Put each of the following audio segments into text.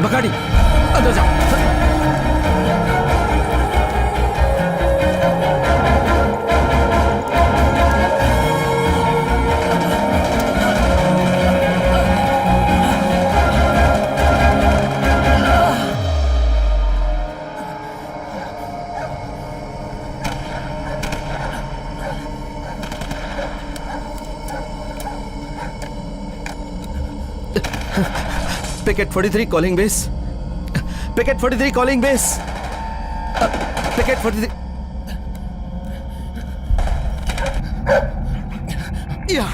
Bacardi अंदर जाओ। Picket 43 calling base. Picket 43 calling base. Picket 43. Yeah.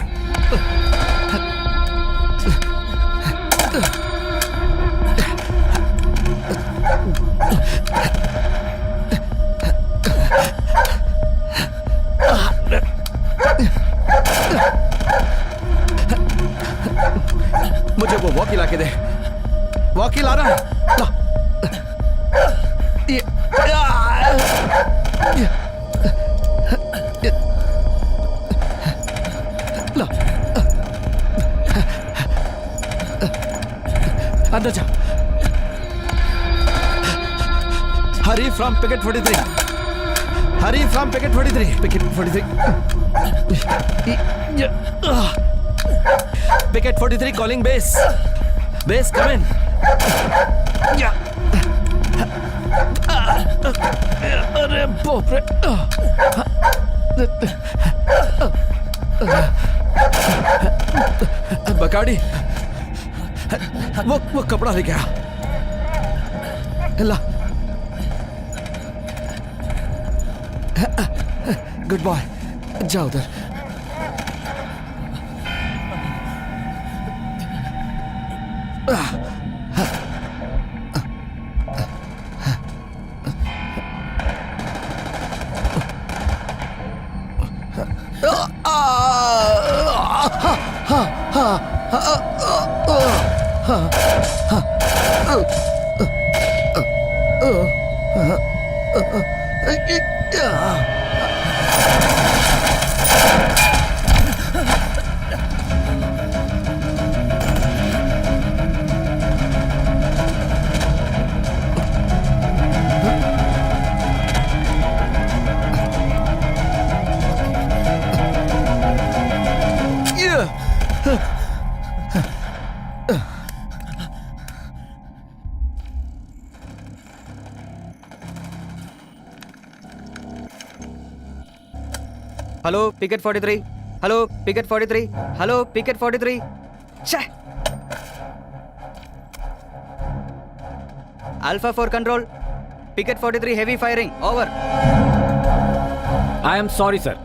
मुझे वो वॉकी ला के दे। वॉकी ला रहा है। ला। ला। अंदर जा। Hari from picket 43। Hari from picket 43। Picket 43। Picket 43 calling base. Base come in. अरे बाप रे। बकाडी वो कपड़ा लेके आ। ला। गुड बॉय, जाओ उधर। Hello picket 43। Hello picket 43। Hello picket 43। Alpha 4 control. Picket 43 heavy firing over. I am sorry sir.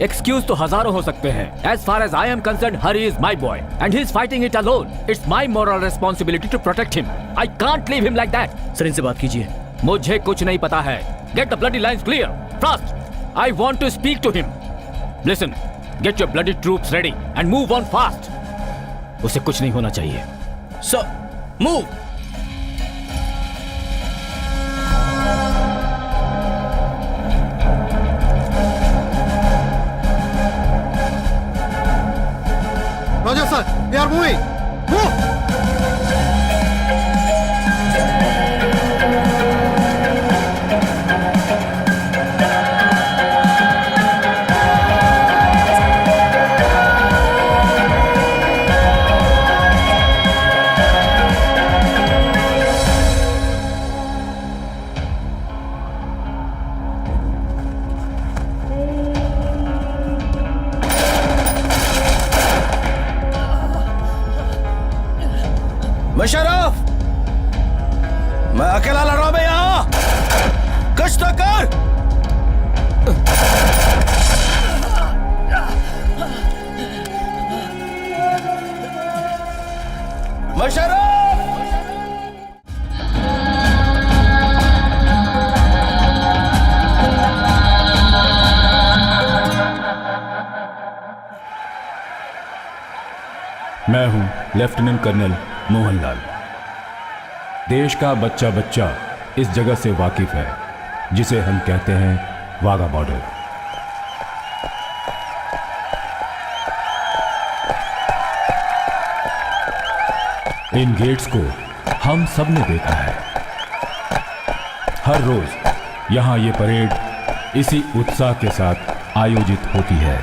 Excuse तो हजारों हो सकते हैं। As far as I am concern, Hari is my boy and he is fighting it alone. It's my moral responsibility to protect him. I can't leave him like that. Sir इनसे बात कीजिए। मुझे कुछ नहीं पता है। Get the bloody lines clear fast. I want to speak to him. Listen, get your bloody troops ready and move on fast. उसे कुछ नहीं होना चाहिए। Sir move. Roger sir, we are moving. Move. Musharraf, मैं अकेला लड़ रहा हूं यहां। कुछ तो कर। मुशर्रफ, मैं हूं लेफ्टिनेंट कर्नल मोहनलाल। देश का बच्चा बच्चा इस जगह से वाकिफ है जिसे हम कहते हैं वाघा बॉर्डर। इन गेट्स को हम सब ने देखा है। हर रोज यहां ये परेड इसी उत्साह के साथ आयोजित होती है।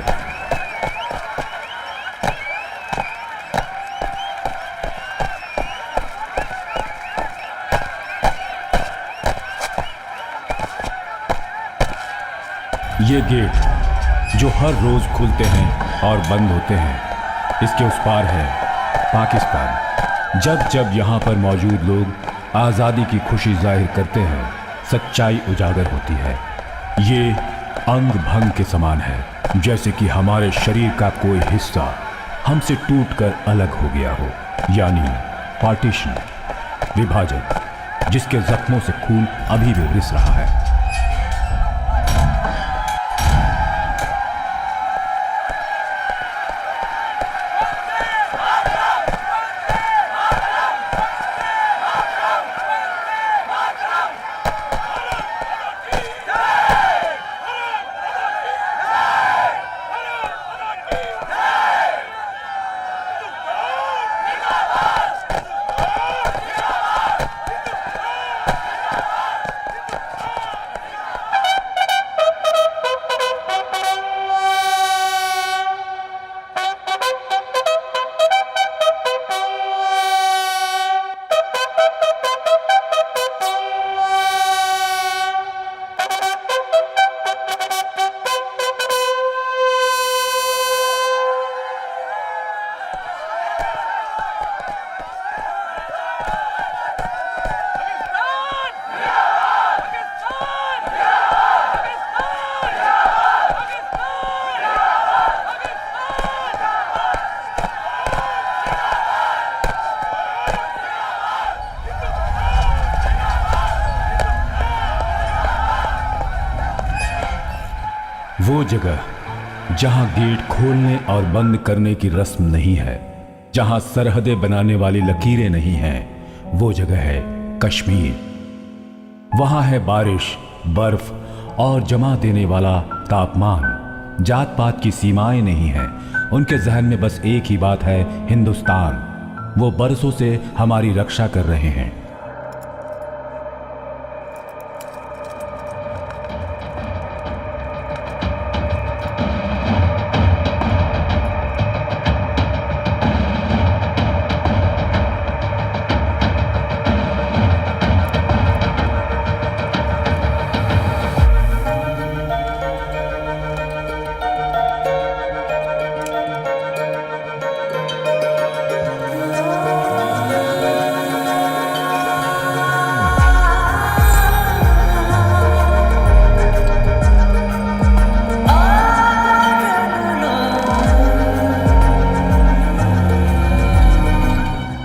ये गेट जो हर रोज खुलते हैं और बंद होते हैं, इसके उस पार है पाकिस्तान। जब जब यहाँ पर मौजूद लोग आज़ादी की खुशी जाहिर करते हैं, सच्चाई उजागर होती है। ये अंग भंग के समान है, जैसे कि हमारे शरीर का कोई हिस्सा हमसे टूटकर अलग हो गया हो, यानी पार्टीशन, विभाजन, जिसके जख्मों से खून अभी भी रिस रहा है। वो जगह जहां गेट खोलने और बंद करने की रस्म नहीं है, जहां सरहदें बनाने वाली लकीरें नहीं हैं, वो जगह है कश्मीर। वहां है बारिश, बर्फ और जमा देने वाला तापमान। जात पात की सीमाएं नहीं हैं, उनके जहन में बस एक ही बात है, हिंदुस्तान। वो बरसों से हमारी रक्षा कर रहे हैं।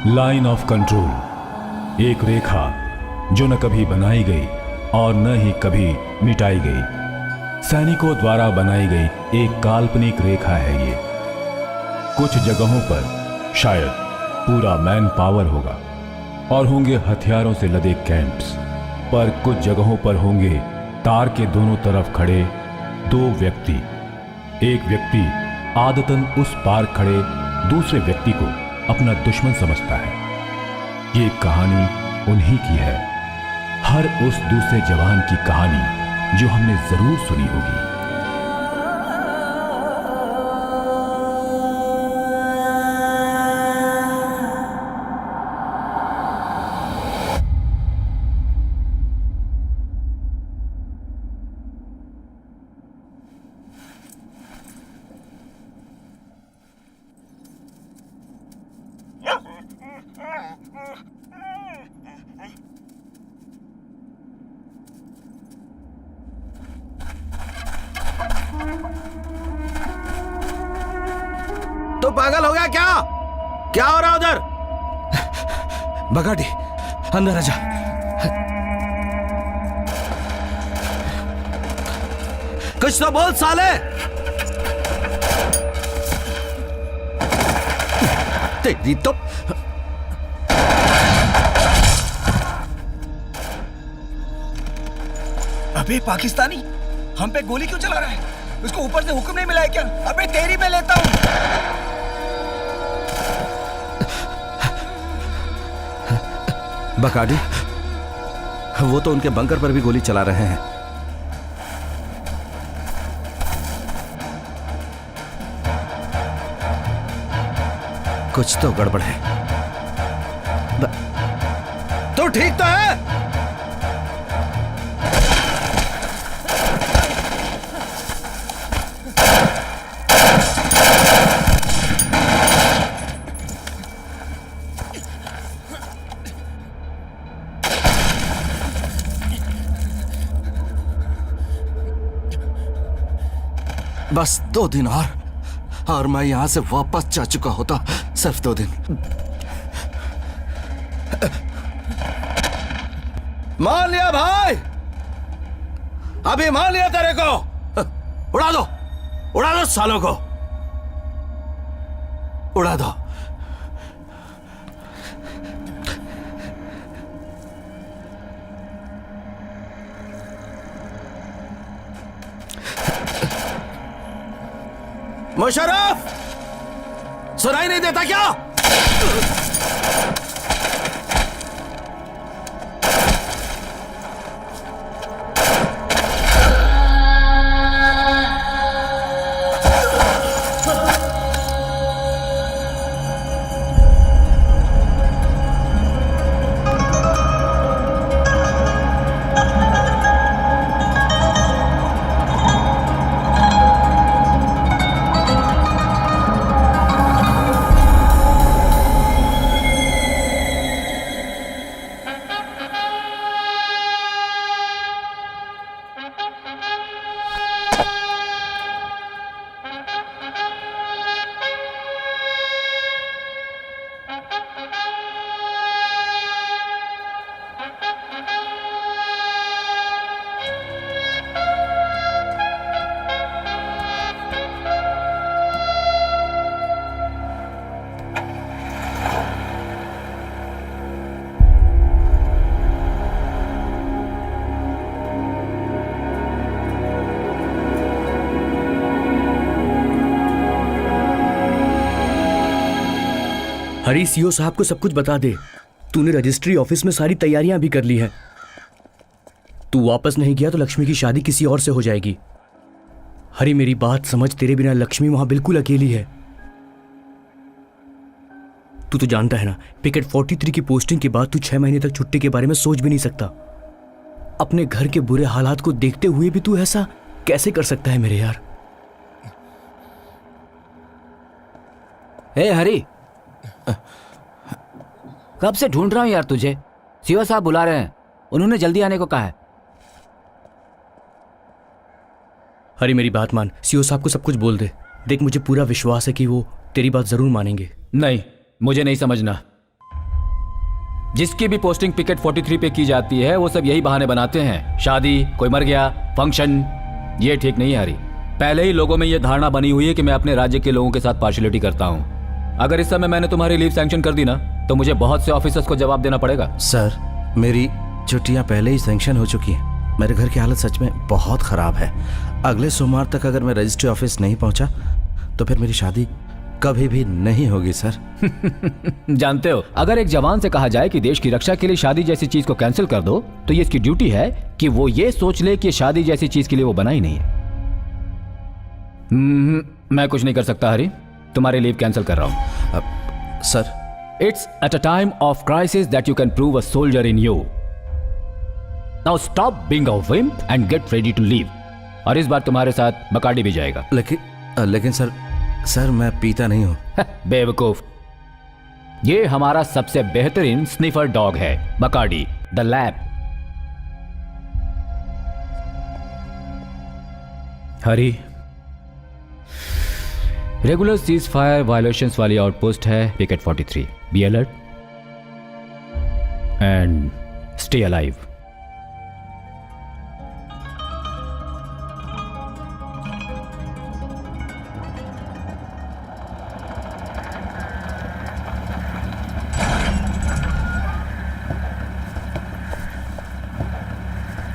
लाइन ऑफ कंट्रोल, एक रेखा जो न कभी बनाई गई और न ही कभी मिटाई गई। सैनिकों द्वारा बनाई गई एक काल्पनिक रेखा है ये। कुछ जगहों पर शायद पूरा मैन पावर होगा और होंगे हथियारों से लदे कैंप्स, पर कुछ जगहों पर होंगे तार के दोनों तरफ खड़े दो व्यक्ति। एक व्यक्ति आदतन उस पार खड़े दूसरे व्यक्ति को अपना दुश्मन समझता है। ये कहानी उन्हीं की है, हर उस दूसरे जवान की कहानी जो हमने जरूर सुनी होगी। तो पागल हो गया क्या? क्या हो रहा उधर? बगाड़ी, अंदर आजा। कुछ तो बोल साले। तेरी तो अबे पाकिस्तानी, हम पे गोली क्यों चला रहा है? उसको ऊपर से हुक्म नहीं मिला है क्या? अबे तेरी मैं लेता हूं। बकाडी, वो तो उनके बंकर पर भी गोली चला रहे हैं। कुछ तो गड़बड़ है। तो ठीक तो है। बस 2 दिन और मैं यहां से वापस जा चुका होता। सिर्फ 2 दिन। मान लिया भाई, अभी मान लिया तेरे को। उड़ा दो सालों को, उड़ा दो। मुशर्रफ, सुनाई नहीं देता क्या? हरी, सीओ साहब को सब कुछ बता दे। तूने रजिस्ट्री ऑफिस में सारी तैयारियां भी कर ली हैं। तू वापस नहीं गया तो लक्ष्मी की शादी किसी और से हो जाएगी। हरी, मेरी बात समझ, तेरे बिना लक्ष्मी वहां बिल्कुल अकेली है। तू तो जानता है ना, पिकेट 43 की पोस्टिंग के बाद तू 6 महीने तक छुट्टी के बारे में सोच भी नहीं सकता। अपने घर के बुरे हालात को देखते हुए भी तू ऐसा कैसे कर सकता है मेरे यार? हे हरी, कब से ढूंढ रहा हूं यार तुझे। सीओ साहब बुला रहे हैं, उन्होंने जल्दी आने को कहा है। हरी, मेरी बात मान, सीओ साहब को सब कुछ बोल दे। देख, मुझे पूरा विश्वास है कि वो तेरी बात जरूर मानेंगे। नहीं, मुझे नहीं समझना। जिसकी भी पोस्टिंग पिकेट 43 पे की जाती है वो सब यही बहाने बनाते हैं। शादी, कोई मर गया, फंक्शन। ये ठीक नहीं है हरी। पहले ही लोगों में ये धारणा बनी हुई है कि मैं अपने राज्य के लोगों के साथ पार्शियलिटी करता हूं। अगर इस समय मैंने तुम्हारी लीव सैंक्शन कर दी ना तो मुझे बहुत से ऑफिसर्स को जवाब देना पड़ेगा। सर, मेरी छुट्टियां पहले ही सैंक्शन हो चुकी हैं। मेरे घर की हालत सच में बहुत खराब है। अगले सोमवार तक अगर मैं रजिस्ट्री ऑफिस नहीं पहुंचा तो फिर मेरी शादी कभी भी नहीं होगी सर। जानते हो, अगर एक जवान से कहा जाए कि देश की रक्षा के लिए शादी जैसी चीज को कैंसिल कर दो तो ये इसकी ड्यूटी है कि वो ये सोच ले कि शादी जैसी चीज के लिए वो बना ही नहीं है। मैं कुछ नहीं कर सकता हरी, तुम्हारी लीव कैंसिल कर रहा हूं। Sir, it's at a time of crisis that you can prove a soldier in you. Now stop being a wimp and get ready to leave. और इस बार तुम्हारे साथ बकाडी भी जाएगा। लेकिन सर मैं पीता नहीं हूं। बेवकूफ, ये हमारा सबसे बेहतरीन स्निफर डॉग है, Bacardi the lab. Hari, regular ceasefire violations वाली आउटपोस्ट है picket 43। Be alert and stay alive.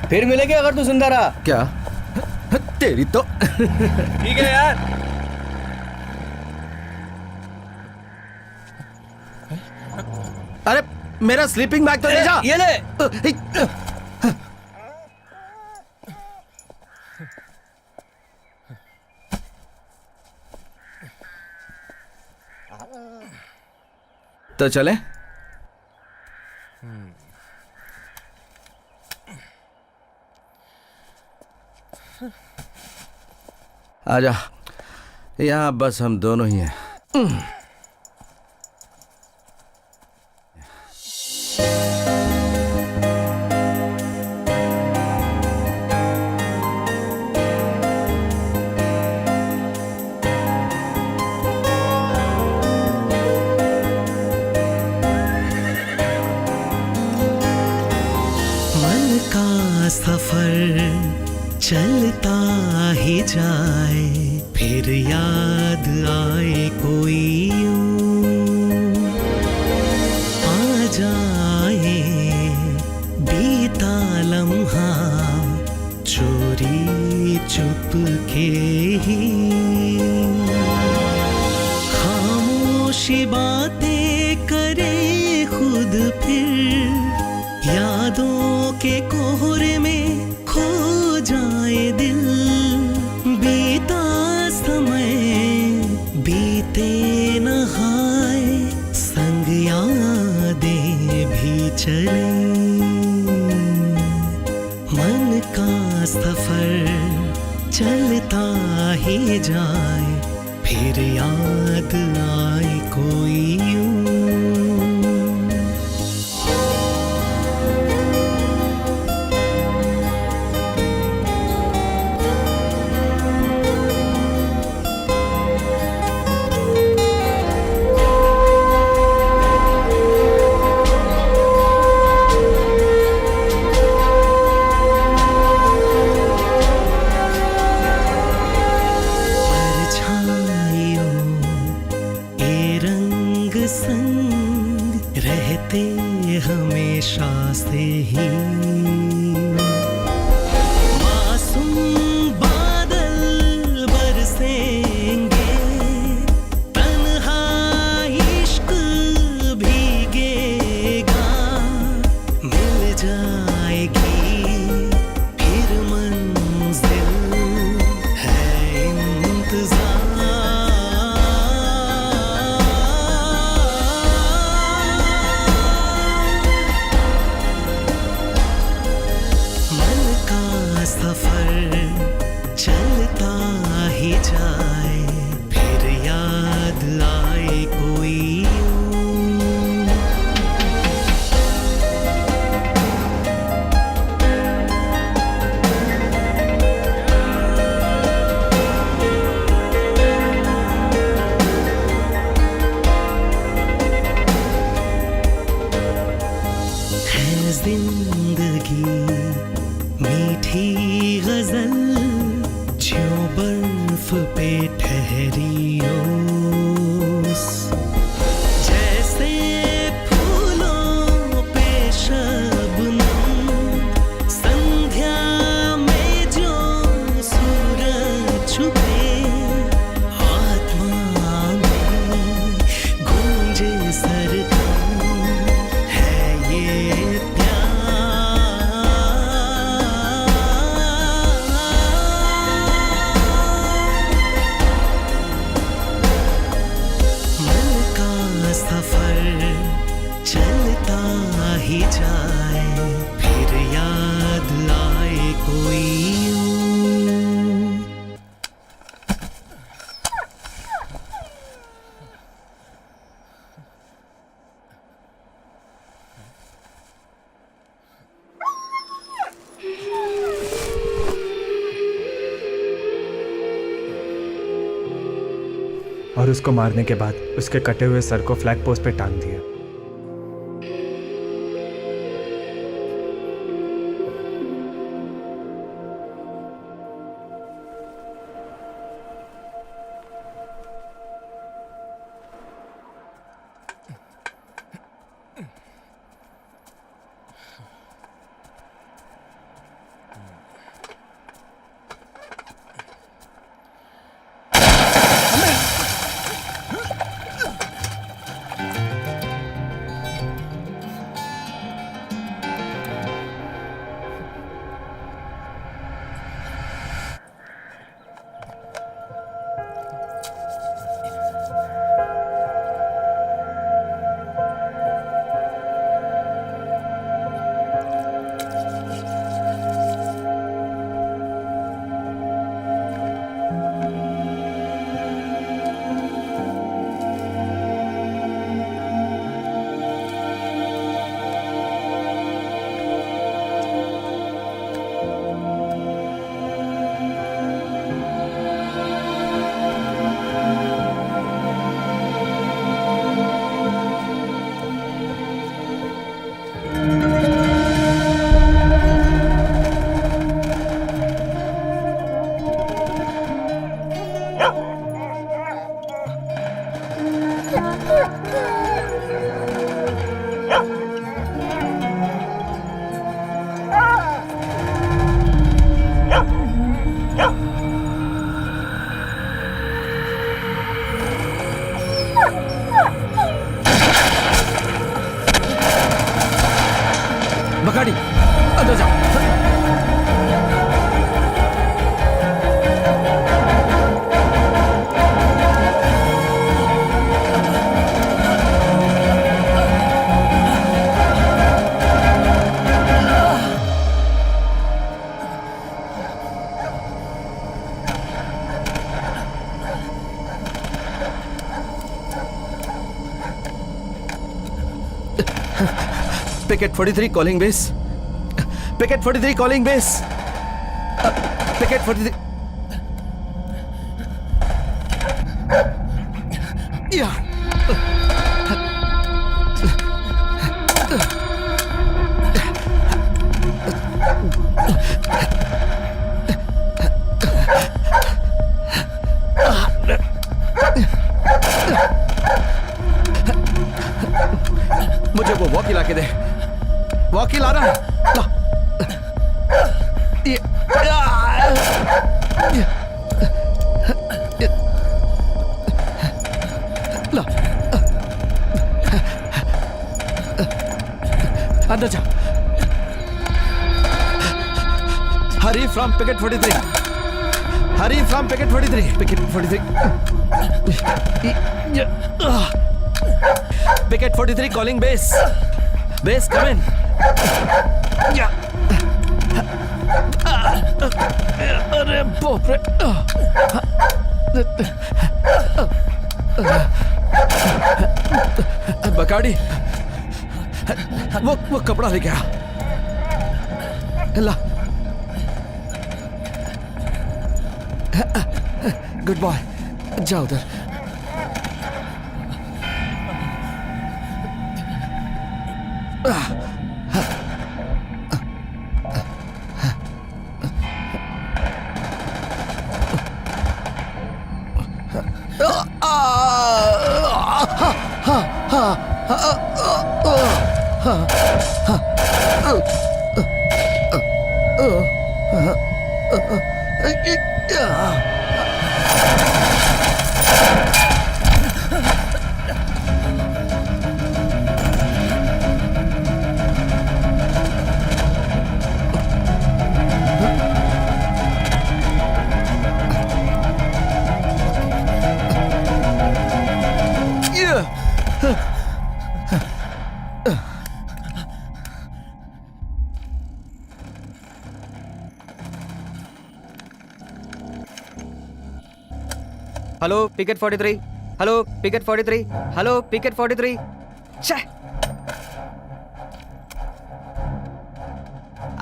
फिर मिलेंगे अगर तू जिंदा रहा। क्या? तेरी तो ठीक है यार। अरे मेरा स्लीपिंग बैग तो ले जा। ये ले। तो चले। आजा, यहाँ बस हम दोनों ही हैं। मन का सफर चलता ही जाए, फिर याद आए कोई यूं आ जाए, बीता लम्हा चोरी चुप के ही, खामोशी बातें करे खुद फिर, यादों के कोहरे में खो जाए दिल, बीता समय बीते नहाए, संग यादें भी चले। मन का सफर चलता ही जाए, फिर याद आए कोई यूं। हमेशा से ही मासूम बादल बरसेंगे, तन्हा इश्क भीगेगा, मिल जाएगी फिर मंजिल, है इंतजार। सफर चलता ही जाए, फिर याद आए कोई है जिंदगी मीठी गजल, ज्यों बर्फ पे ठहरी ओस, जैसे फूलों पे शबनम, संध्या में जो सूरज छुपे, आत्मा में गूंजे सरगम, है ये सफर चलता ही जाए, फिर याद आए कोई और उसको मारने के बाद उसके कटे हुए सर को फ्लैग पोस्ट पे टांग दिया। बकाडी अंदर जाओ। Picket 43 calling base. Picket 43 calling base. Picket 43. Yeah. मुझे वो वॉकी ला के दे। वॉकी ला रहा है। ला। ये। ला। अंदर जा। Hari from picket 43। Hari from picket 43। Picket 43। Picket 43 calling base. Base come in. Yeah. अरे बाप रे। बकाडी वो कपड़ा लेके आ। ला। गुड बॉय जा उधर। Hello picket 43। Hello picket 43। Hello picket 43।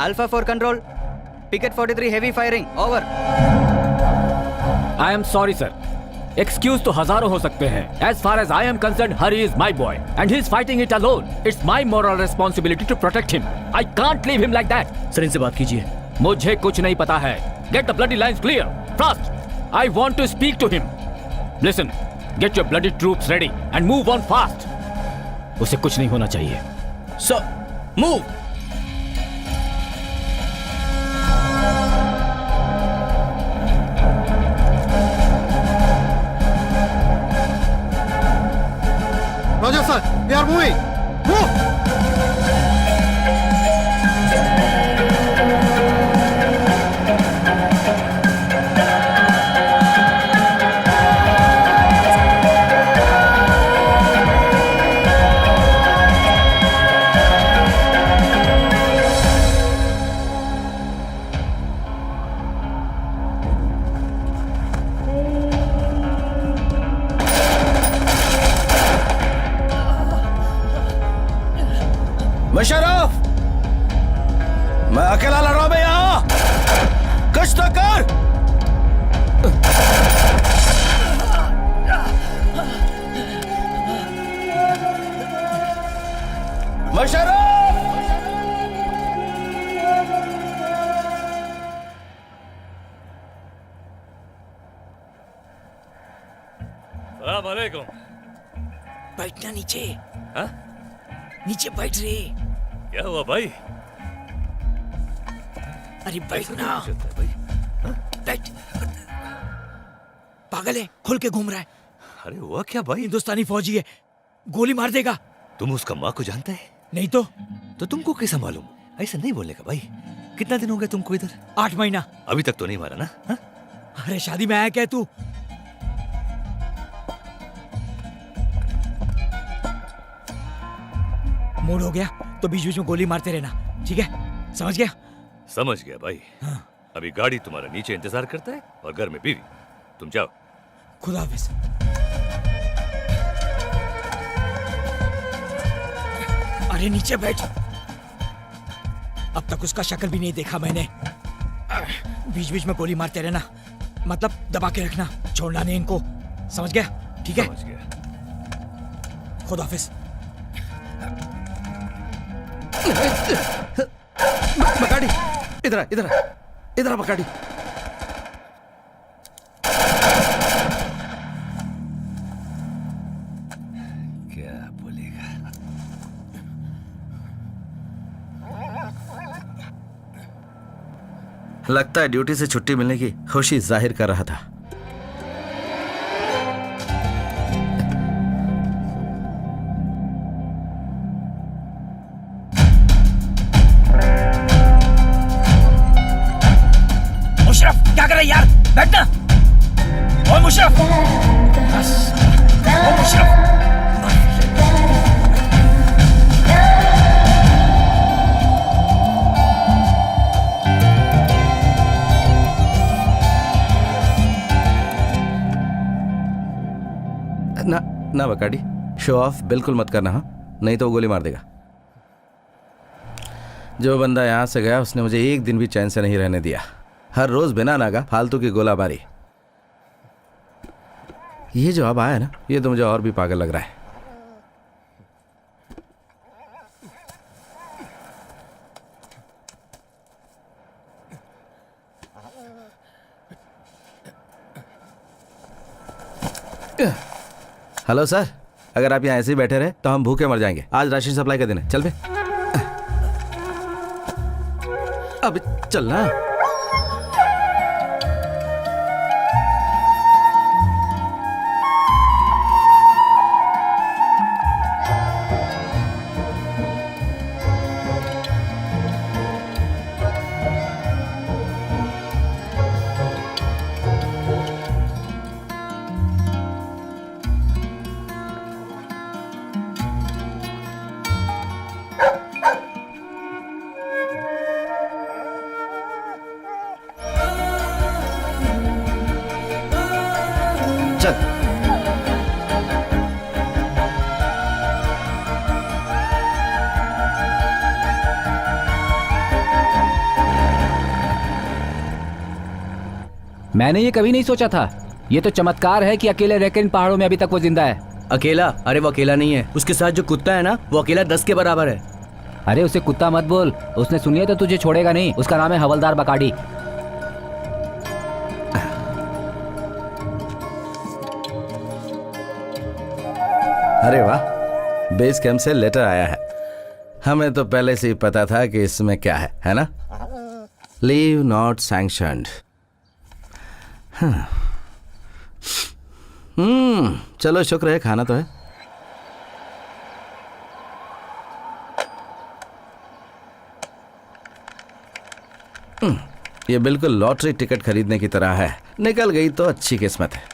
Alpha 4 control. Picket 43 heavy firing over. I am sorry sir. Excuse तो हजारों हो सकते हैं। As far as I am concern, Hari is my boy and he is fighting it alone. It's my moral responsibility to protect him. I can't leave him like that. Sir इनसे बात कीजिए। मुझे कुछ नहीं पता है। Get the bloody lines clear fast. I want to speak to him. Listen, get your bloody troops ready and move on fast. उसे कुछ नहीं होना चाहिए। Sir move. Roger, sir. We are moving. Move. Musharraf, मैं अकेला लड़ रहा हूं यहां। कुछ तो कर। मुशर्रफ। सलाम अलैकुम। बैठना नीचे। हाँ? नीचे बैठ रे। क्या हुआ भाई? अरे बैठना। भाई बैठ। पागल है, खुल के घूम रहा है। अरे हुआ क्या भाई? हिंदुस्तानी फौजी है, गोली मार देगा। तुम उसका माँ को जानते हैं? नहीं तो तुमको कैसा मालूम? ऐसा नहीं बोलने का भाई। कितना दिन हो गया तुमको इधर? 8 महीना। अभी तक तो नहीं मारा ना? हाँ? अरे शादी में आया क्या तू? मूड हो गया तो बीच बीच में गोली मारते रहना, ठीक है? समझ गया? समझ गया भाई। अभी गाड़ी तुम्हारा नीचे इंतजार करता है और घर में बीवी। तुम जाओ। खुदा हाफिज। अरे नीचे बैठ। अब तक उसका शक्ल भी नहीं देखा मैंने। बीच बीच में गोली मारते रहना, मतलब दबा के रखना, छोड़ना नहीं इनको। समझ गया? ठीक है? समझ गया। खुदा हाफिज। बकाडी, इधर आ, इधर आ, इधर आ बकाडी। क्या बोलेगा? लगता है ड्यूटी से छुट्टी मिलने की खुशी जाहिर कर रहा था। मुशर्रफ क्या कर रहे यार? बैठना। ओ मुशर्रफ, ओ मुशर्रफ। ना ना बकाडी, शो ऑफ बिल्कुल मत करना, हाँ? नहीं तो वो गोली मार देगा। जो बंदा यहाँ से गया उसने मुझे एक दिन भी चैन से नहीं रहने दिया। हर रोज बिना नागा फालतू की गोलाबारी। ये जो अब आया ना, ये तो मुझे और भी पागल लग रहा है। हेलो सर, अगर आप यहाँ ऐसे ही बैठे रहे तो हम भूखे मर जाएंगे। आज राशन सप्लाई का दिन है, चल बे। अब चलना। चल। मैंने ये कभी नहीं सोचा था। ये तो चमत्कार है कि अकेले रहकर इन पहाड़ों में अभी तक वो जिंदा है। अकेला? अरे वो अकेला नहीं है, उसके साथ जो कुत्ता है ना, वो अकेला 10 के बराबर है। अरे उसे कुत्ता मत बोल, उसने सुनिए तो तुझे छोड़ेगा नहीं। उसका नाम है हवलदार बकाडी। अरे वाह, बेस कैंप से लेटर आया है। हमें तो पहले से ही पता था कि इसमें क्या है ना? Leave not sanctioned. चलो शुक्र है, खाना तो है। ये बिल्कुल लॉटरी टिकट खरीदने की तरह है। निकल गई तो अच्छी किस्मत है।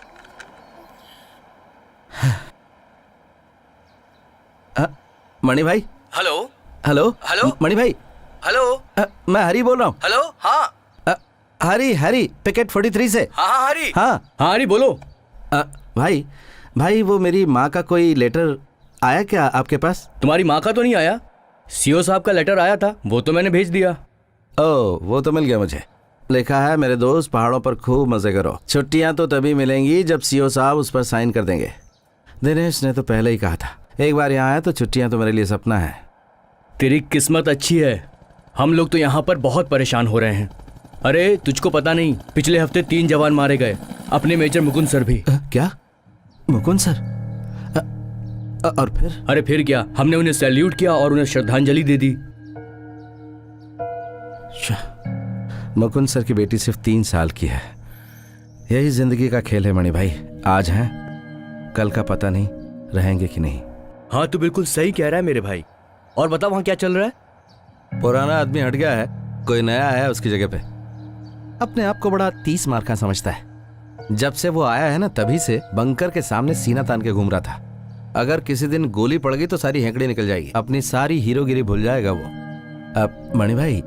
मणि भाई। हेलो हेलो हेलो मणि भाई। हेलो। मैं हरी बोल रहा हूँ। हेलो। हाँ हरी पिकेट 43 से। हाँ हरी। हाँ हरी बोलो। भाई वो मेरी माँ का कोई लेटर आया क्या आपके पास? तुम्हारी माँ का तो नहीं आया, सीओ साहब का लेटर आया था, वो तो मैंने भेज दिया। ओह, वो तो मिल गया मुझे। लिखा है, मेरे दोस्त पहाड़ों पर खूब मजे करो, छुट्टियां तो तभी मिलेंगी जब सीओ साहब उस पर साइन कर देंगे। दिनेश ने तो पहले ही कहा था, एक बार यहाँ आया तो छुट्टियां तो मेरे लिए सपना है। तेरी किस्मत अच्छी है, हम लोग तो यहाँ पर बहुत परेशान हो रहे हैं। अरे तुझको पता नहीं, पिछले हफ्ते 3 जवान मारे गए, अपने मेजर मुकुंद सर भी। क्या? मुकुंद सर? और फिर? अरे फिर क्या, हमने उन्हें सैल्यूट किया और उन्हें श्रद्धांजलि दे दी। मुकुंद सर की बेटी सिर्फ 3 साल की है। यही जिंदगी का खेल है मणि भाई। आज हैं, कल का पता नहीं रहेंगे कि नहीं। हाँ तू बिल्कुल सही कह रहा है मेरे भाई। और बता वहां क्या चल रहा है? पुराना आदमी हट गया है, कोई नया आया है उसकी जगह पे। अपने आप को बड़ा 30 मार का समझता है। जब से वो आया है ना, तभी से बंकर के सामने सीना तान के घूम रहा था। अगर किसी दिन गोली पड़ गई तो सारी हेंकड़ी निकल जाएगी, अपनी सारी हीरोगिरी भूल जाएगा वो। अब मणि भाई,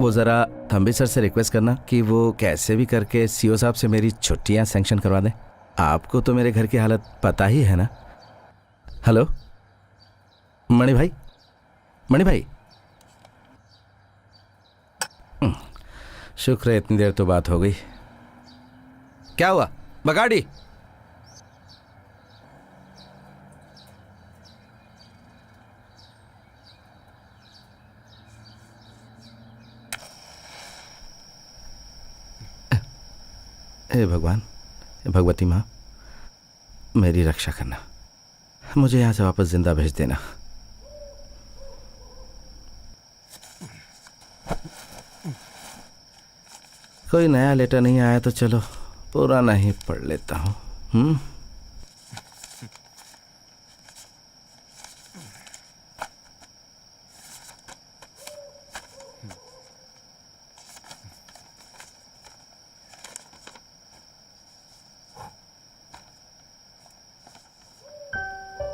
वो जरा थम्बी सर से रिक्वेस्ट करना कि वो कैसे भी करके सीओ साहब से मेरी छुट्टियां सैंक्शन करवा दें। आपको तो मेरे घर की हालत पता ही है ना। हेलो मणि भाई, मणि भाई। शुक्र है इतनी देर तो बात हो गई। क्या हुआ बगाड़ी? हे भगवान, हे भगवती माँ, मेरी रक्षा करना, मुझे यहाँ से वापस जिंदा भेज देना। कोई नया लेटर नहीं आया तो चलो पुराना ही पढ़ लेता हूँ।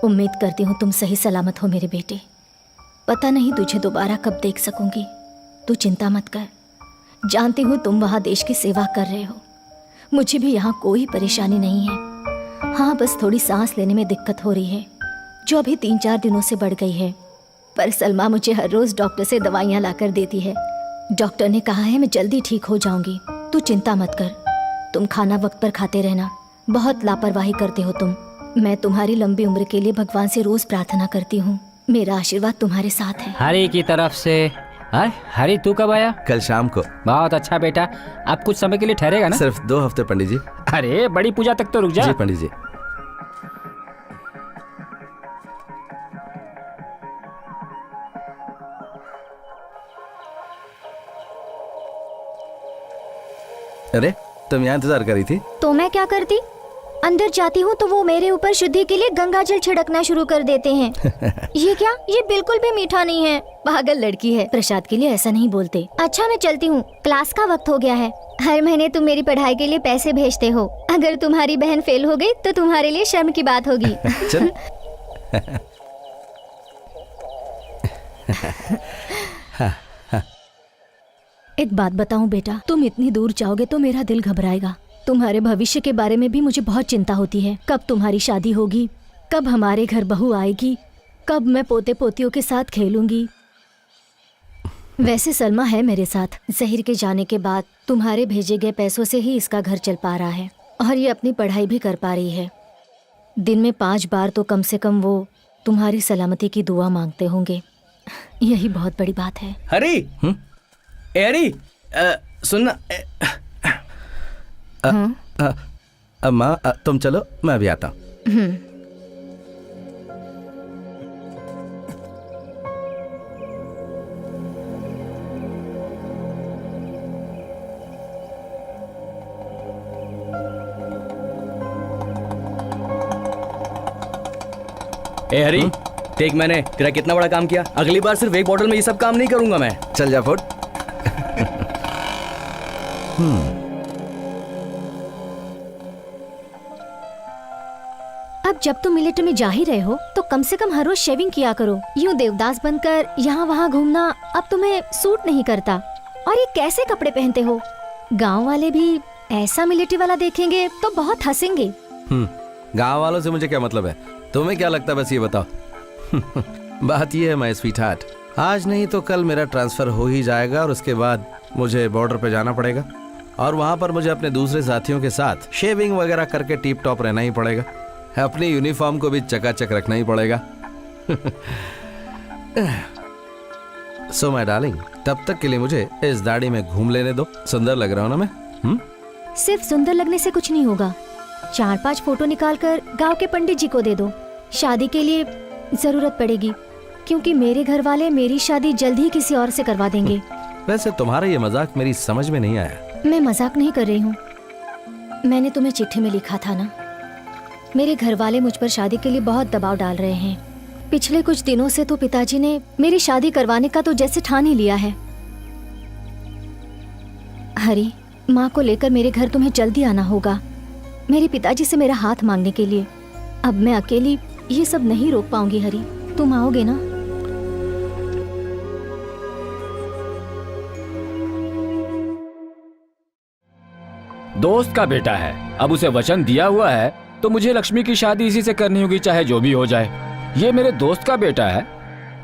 उम्मीद करती हूँ तुम सही सलामत हो मेरे बेटे। पता नहीं तुझे दोबारा कब देख सकूंगी। तू चिंता मत कर, जानती हूँ तुम वहाँ देश की सेवा कर रहे हो। मुझे भी यहाँ कोई परेशानी नहीं है। हाँ, बस थोड़ी सांस लेने में दिक्कत हो रही है, जो अभी 3-4 दिनों से बढ़ गई है। पर सलमा मुझे हर रोज डॉक्टर से दवाइयाँ ला कर देती है। डॉक्टर ने कहा है मैं जल्दी ठीक हो जाऊंगी। तू चिंता मत कर, तुम खाना वक्त पर खाते रहना। बहुत लापरवाही करते हो तुम। मैं तुम्हारी लंबी उम्र के लिए भगवान से रोज प्रार्थना करती हूँ। मेरा आशीर्वाद तुम्हारे साथ है। हरी की तरफ से। हरी, तू कब आया? कल शाम को। बहुत अच्छा बेटा, अब कुछ समय के लिए ठहरेगा ना? सिर्फ 2 हफ्ते पंडित जी। अरे बड़ी पूजा तक तो रुक जा। जी पंडित जी। अरे तुम यहाँ इंतजार कर रही थी? तो मैं क्या करती? अंदर जाती हूँ तो वो मेरे ऊपर शुद्धि के लिए गंगा जल छिड़कना शुरू कर देते हैं। ये क्या? ये बिल्कुल भी मीठा नहीं है। पागल लड़की है, प्रसाद के लिए ऐसा नहीं बोलते। अच्छा मैं चलती हूँ, क्लास का वक्त हो गया है। हर महीने तुम मेरी पढ़ाई के लिए पैसे भेजते हो। अगर तुम्हारी बहन फेल हो गई तो तुम्हारे लिए शर्म की बात होगी। चल। एक बात बताऊं बेटा, तुम इतनी दूर जाओगे तो मेरा दिल घबराएगा। तुम्हारे भविष्य के बारे में भी मुझे बहुत चिंता होती है। कब तुम्हारी शादी होगी, कब हमारे घर बहू आएगी, कब मैं पोते पोतियों के साथ खेलूंगी। वैसे सलमा है मेरे साथ। जहीर के जाने के बाद तुम्हारे भेजे गए पैसों से ही इसका घर चल पा रहा है और ये अपनी पढ़ाई भी कर पा रही है। दिन में 5 बार तो कम से कम वो तुम्हारी सलामती की दुआ मांगते होंगे। यही बहुत बड़ी बात है। हरी, हरी, सुनना। माँ तुम चलो, मैं अभी आता हूँ। ए हरी, देख मैंने तेरा कितना बड़ा काम किया। अगली बार सिर्फ एक बॉटल में ये सब काम नहीं करूंगा मैं। चल जा फुट। अब जब तुम मिलिट्री में जा ही रहे हो तो कम से कम हर रोज शेविंग किया करो। यूं देवदास बनकर यहाँ वहाँ घूमना अब तुम्हें सूट नहीं करता। और ये कैसे कपड़े पहनते हो? गांव वाले भी ऐसा मिलिट्री वाला देखेंगे तो बहुत हंसेंगे। गांव वालों से मुझे क्या मतलब है? तुम्हें क्या लगता है, बस ये बताओ। बात ये है माय स्वीट हार्ट, आज नहीं तो कल मेरा ट्रांसफर हो ही जाएगा और उसके बाद मुझे बॉर्डर पे जाना पड़ेगा और वहां पर मुझे अपने दूसरे साथियों के साथ शेविंग वगैरह करके टिप टॉप रहना ही पड़ेगा। अपनी यूनिफॉर्म को भी चकाचक रखना ही पड़ेगा। सो माय डार्लिंग, तब तक के लिए मुझे इस दाढ़ी में घूम लेने दो। सुंदर लग रहा हूं ना मैं? सिर्फ सुंदर लगने से कुछ नहीं होगा। 4-5 फोटो निकाल कर गाँव के पंडित जी को दे दो। शादी के लिए जरूरत पड़ेगी क्योंकि मेरे घर वाले मेरी शादी जल्द ही किसी और से करवा देंगे। वैसे तुम्हारा ये मजाक मेरी समझ में नहीं आया। मैं मजाक नहीं कर रही हूँ। मैंने तुम्हें चिट्ठी में लिखा था ना, मेरे घर वाले मुझ पर शादी के लिए बहुत दबाव डाल रहे हैं। पिछले कुछ दिनों से तो पिताजी ने मेरी शादी करवाने का तो जैसे ठान ही लिया है। हरी, माँ को लेकर मेरे घर तुम्हें जल्दी आना होगा, मेरे पिताजी से मेरा हाथ मांगने के लिए। अब मैं अकेली ये सब नहीं रोक पाऊंगी। हरी, तुम आओगे ना? दोस्त का बेटा है, अब उसे वचन दिया हुआ है तो मुझे लक्ष्मी की शादी इसी से करनी होगी, चाहे जो भी हो जाए। ये मेरे दोस्त का बेटा है,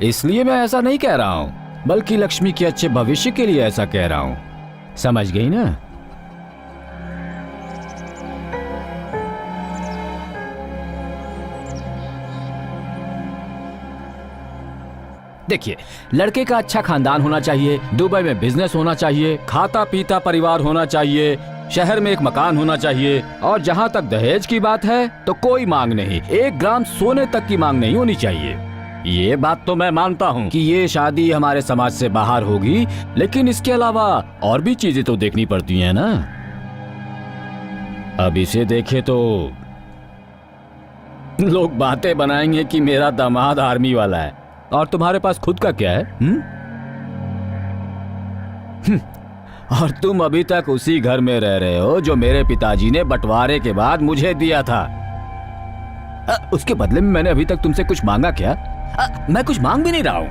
इसलिए मैं ऐसा नहीं कह रहा हूँ, बल्कि लक्ष्मी के अच्छे भविष्य के लिए ऐसा कह रहा हूँ। समझ गई ना? देखिए, लड़के का अच्छा खानदान होना चाहिए, दुबई में बिजनेस होना चाहिए, खाता पीता परिवार होना चाहिए, शहर में एक मकान होना चाहिए, और जहाँ तक दहेज की बात है तो कोई मांग नहीं, 1 ग्राम सोने तक की मांग नहीं होनी चाहिए। ये बात तो मैं मानता हूँ कि ये शादी हमारे समाज से बाहर होगी, लेकिन इसके अलावा और भी चीजें तो देखनी पड़ती हैं ना। अब इसे देखे तो लोग बातें बनाएंगे कि मेरा दामाद आर्मी वाला है, और तुम्हारे पास खुद का क्या है? और तुम अभी तक उसी घर में रह रहे हो जो मेरे पिताजी ने बंटवारे के बाद मुझे दिया था। उसके बदले में मैंने अभी तक तुमसे कुछ मांगा क्या? मैं कुछ मांग भी नहीं रहा हूं।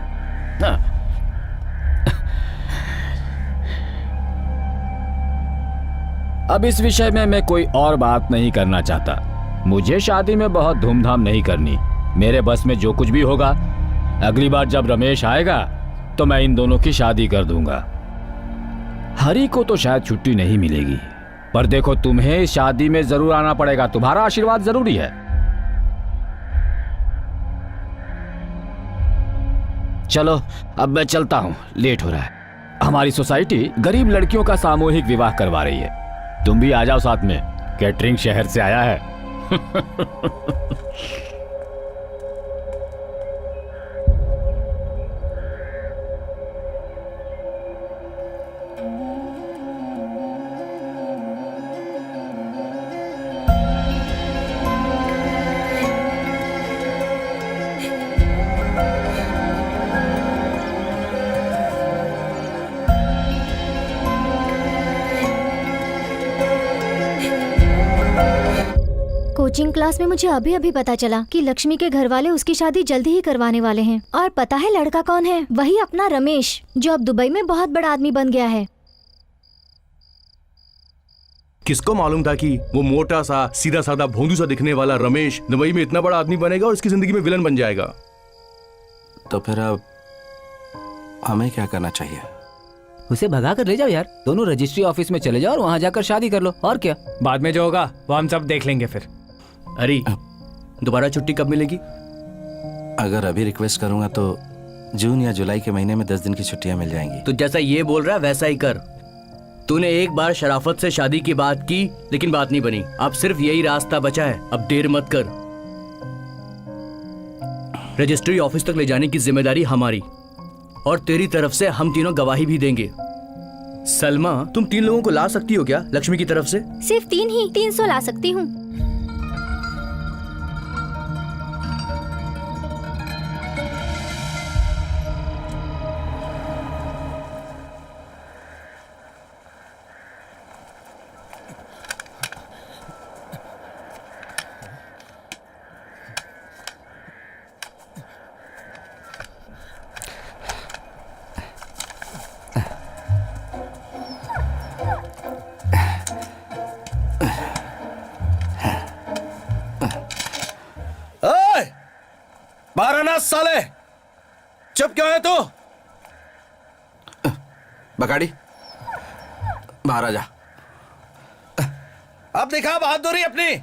अब इस विषय में मैं कोई और बात नहीं करना चाहता। मुझे शादी में बहुत धूमधाम नहीं करनी, मेरे बस में जो कुछ भी होगा, अगली बार जब रमेश आएगा तो मैं इन दोनों की शादी कर दूंगा। हरी को तो शायद छुट्टी नहीं मिलेगी, पर देखो, तुम्हें इस शादी में जरूर आना पड़ेगा, तुम्हारा आशीर्वाद जरूरी है। चलो अब मैं चलता हूं, लेट हो रहा है। हमारी सोसाइटी गरीब लड़कियों का सामूहिक विवाह करवा रही है, तुम भी आ जाओ साथ में, कैटरिंग शहर से आया है। कोचिंग क्लास में मुझे अभी अभी पता चला कि लक्ष्मी के घर वाले उसकी शादी जल्दी ही करवाने वाले हैं। और पता है लड़का कौन है? वही अपना रमेश, जो अब दुबई में बहुत बड़ा आदमी बन गया है। किसको मालूम था कि वो मोटा सा सीधा साधा भोंदू सा दिखने वाला रमेश दुबई में इतना बड़ा आदमी बनेगा और इसकी जिंदगी में विलन बन जाएगा। तो फिर अब हमें क्या करना चाहिए? उसे भगा कर ले जाओ यार, दोनों रजिस्ट्री ऑफिस में चले जाओ और वहाँ जाकर शादी कर लो, और क्या। बाद में जो होगा वो हम सब देख लेंगे फिर। अरे दोबारा छुट्टी कब मिलेगी? अगर अभी रिक्वेस्ट करूंगा तो जून या जुलाई के महीने में 10 दिन की छुट्टियां मिल जाएंगी। तो जैसा ये बोल रहा है वैसा ही कर। तूने एक बार शराफत से शादी की बात की, लेकिन बात नहीं बनी। अब सिर्फ यही रास्ता बचा है, अब देर मत कर। रजिस्ट्री ऑफिस तक ले जाने की जिम्मेदारी हमारी, और तेरी तरफ से हम तीनों गवाही भी देंगे। सलमा, तुम 3 लोगों को ला सकती हो क्या लक्ष्मी की तरफ से? सिर्फ 3 ही, 300 ला सकती हूँ। साले चुप क्यों है तू? बकाड़ी बाहर आ जा। अब दिखा बहादुरी अपनी।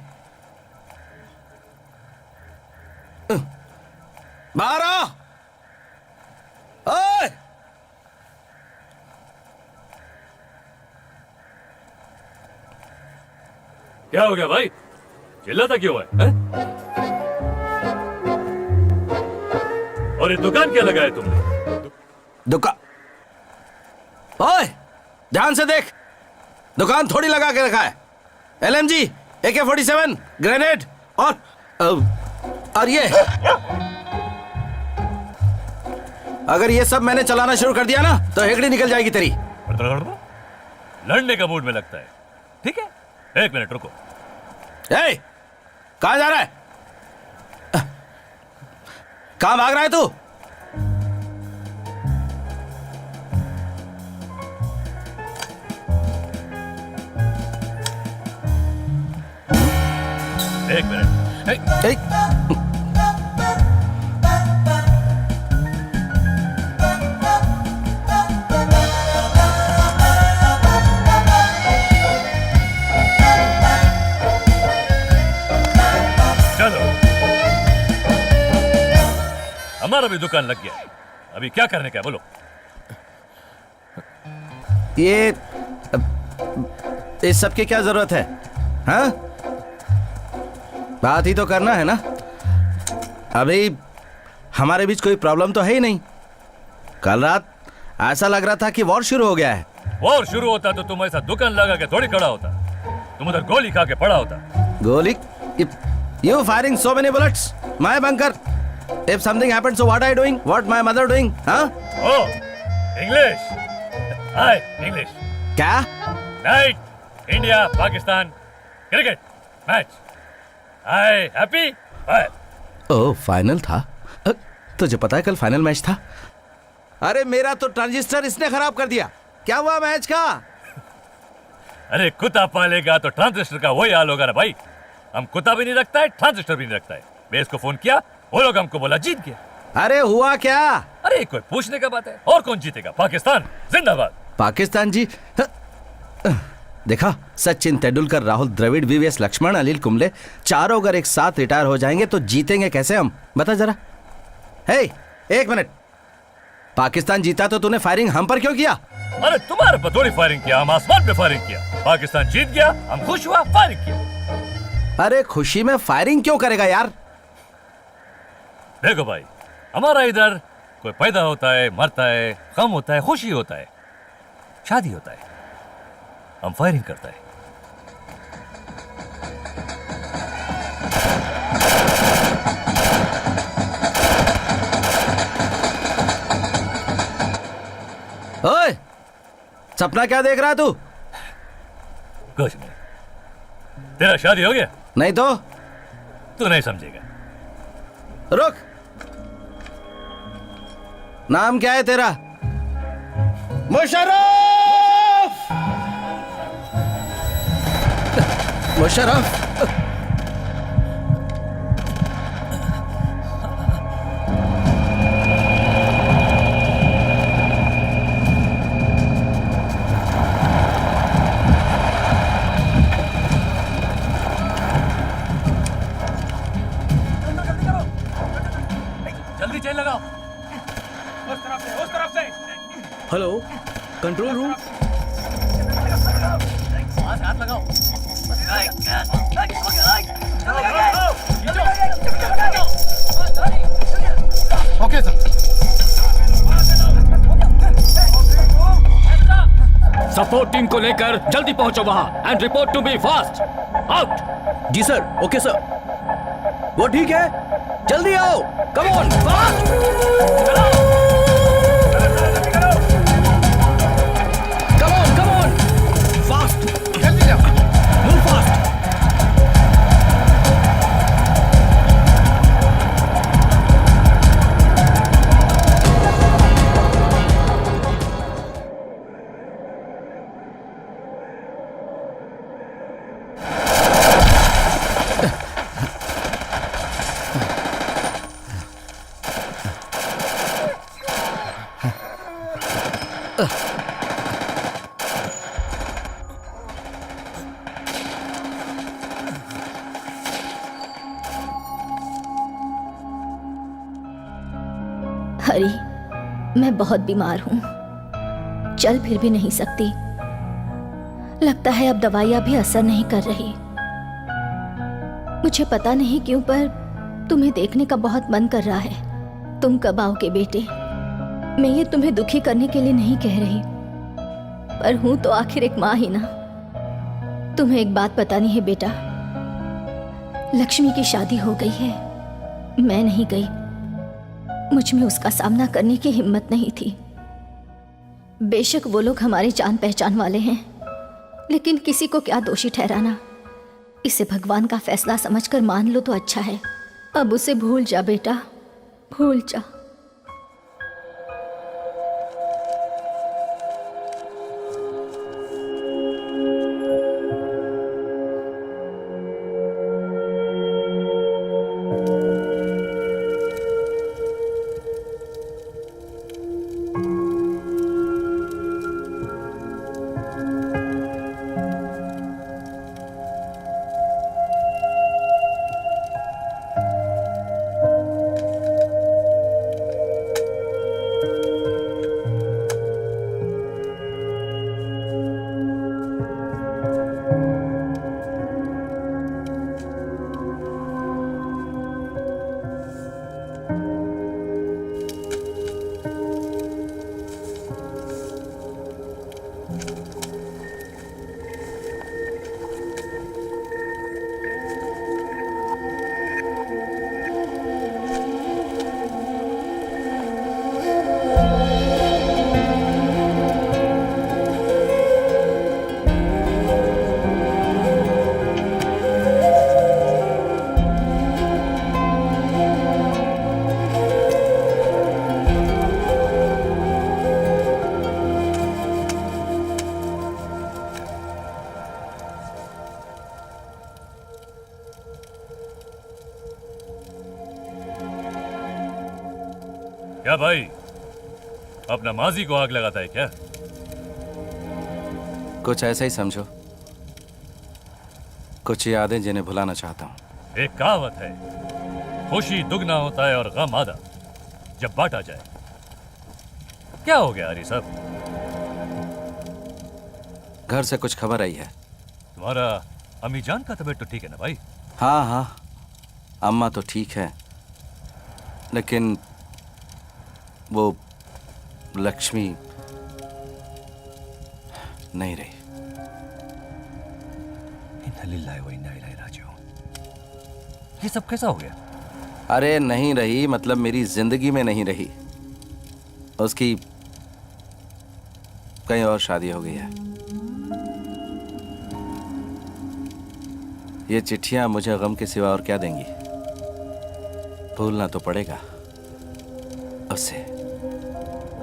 बाहर आ। ओए! क्या हो गया भाई? चिल्लाता क्यों है? और ये दुकान क्या लगाया तुमने? दुकान? ओए, ध्यान से देख, दुकान थोड़ी लगा के रखा है। LMG, AK-47, ग्रेनेड और ये अगर ये सब मैंने चलाना शुरू कर दिया ना तो हेगड़ी निकल जाएगी तेरी। लड़ने का मूड में लगता है। ठीक है, 1 मिनट रुको। ए, कहाँ जा रहा है? कहाँ भाग रहा है तू? एक मिनट। ए, चलो, हमारा भी दुकान लग गया है। अभी क्या करने का है बोलो। ये इस सब की क्या जरूरत है? हाँ, बात ही तो करना है ना। अभी हमारे बीच कोई प्रॉब्लम तो है ही नहीं। कल रात ऐसा लग रहा था कि वॉर शुरू हो गया है। वॉर शुरू होता तो तुम ऐसा दुकान लगा के थोड़ी खड़ा होता, तुम उधर गोली खा के पड़ा होता। गोली? You firing so many bullets, my bunker. If something happened, so what I doing? What my mother doing? Huh? Oh, English. Hi, English. क्या? Night, India, Pakistan, cricket match. Hi, happy? Hi. ओह, final था। तुझे पता है कल final match था? अरे मेरा तो ट्रांजिस्टर इसने खराब कर दिया। क्या हुआ मैच का? अरे कुत्ता पालेगा तो ट्रांजिस्टर का वही हाल होगा ना भाई। हम कुत्ता भी नहीं रखता है, ट्रांजिस्टर भी नहीं रखता है। मैं इसको फोन किया, वो लोग हमको बोला जीत गया। अरे हुआ क्या? अरे कोई पूछने का बात है। और कौन जीतेगा? पाकिस्तान जिंदाबाद। पाकिस्तान जी। देखा, सचिन तेंदुलकर, राहुल द्रविड़, वीवीएस लक्ष्मण, अनिल कुंबले चारों अगर एक साथ रिटायर हो जाएंगे तो जीतेंगे कैसे हम? बता जरा। हे, 1 मिनट। पाकिस्तान जीता तो तूने फायरिंग हम पर क्यों किया? अरे तुम्हारे पर थोड़ी फायरिंग किया, हम आसमान पे फायरिंग किया। पाकिस्तान जीत गया, हम खुश हुआ, फायरिंग किया। अरे खुशी में फायरिंग क्यों करेगा यार? देखो भाई, हमारा इधर कोई पैदा होता है, मरता है, गम होता है, खुशी होता है, शादी होता है, हम फायरिंग करता है। ओए, सपना क्या देख रहा तू? कुछ नहीं। तेरा शादी हो गया? नहीं तो? तू नहीं समझेगा। रुक, नाम क्या है तेरा? मुशर्रफ। मुशर्रफ। जल्दी चेन लगाओ। उस तरफ से। Hello, control room. हाथ लगाओ। Okay sir. सपोर्ट टीम को लेकर जल्दी पहुंचो वहां and report to be fast. Out. जी सर, ओके सर। वो ठीक है, जल्दी आओ। Come on, fast. Come on, fast. जल्दी जाओ, मूव फास्ट। हरी, मैं बहुत बीमार हूं, चल फिर भी नहीं सकती। लगता है अब दवाइयां भी असर नहीं कर रही। मुझे पता नहीं क्यों पर तुम्हें देखने का बहुत मन कर रहा है। तुम कब आओगे बेटे? मैं ये तुम्हें दुखी करने के लिए नहीं कह रही, पर हूं तो आखिर एक माँ ही ना। तुम्हें एक बात बतानी है बेटा, लक्ष्मी की शादी हो गई है, मैं नहीं गई। मुझ में उसका सामना करने की हिम्मत नहीं थी। बेशक वो लोग हमारी जान पहचान वाले हैं, लेकिन किसी को क्या दोषी ठहराना। इसे भगवान का फैसला समझकर मान लो तो अच्छा है। अब उसे भूल जा बेटा, भूल जा। क्या भाई, अपना माजी को आग लगाता है क्या? कुछ ऐसा ही समझो, कुछ यादें जिन्हें भुलाना चाहता हूँ। एक कहावत है, खुशी दुगना होता है और गम आधा जब बांटा जाए। क्या हो गया हरी साहब? घर से कुछ खबर आई है। तुम्हारा अम्मी जान का तबीयत तो ठीक है ना भाई? हाँ हाँ, अम्मा तो ठीक है, लेकिन वो लक्ष्मी नहीं रही। इन्ना लिल्लाहि व इन्ना इलैहि राजिऊन। ये सब कैसा हो गया? अरे नहीं रही मतलब मेरी जिंदगी में नहीं रही, उसकी कहीं और शादी हो गई है। ये चिट्ठियां मुझे गम के सिवा और क्या देंगी? भूलना तो पड़ेगा उससे।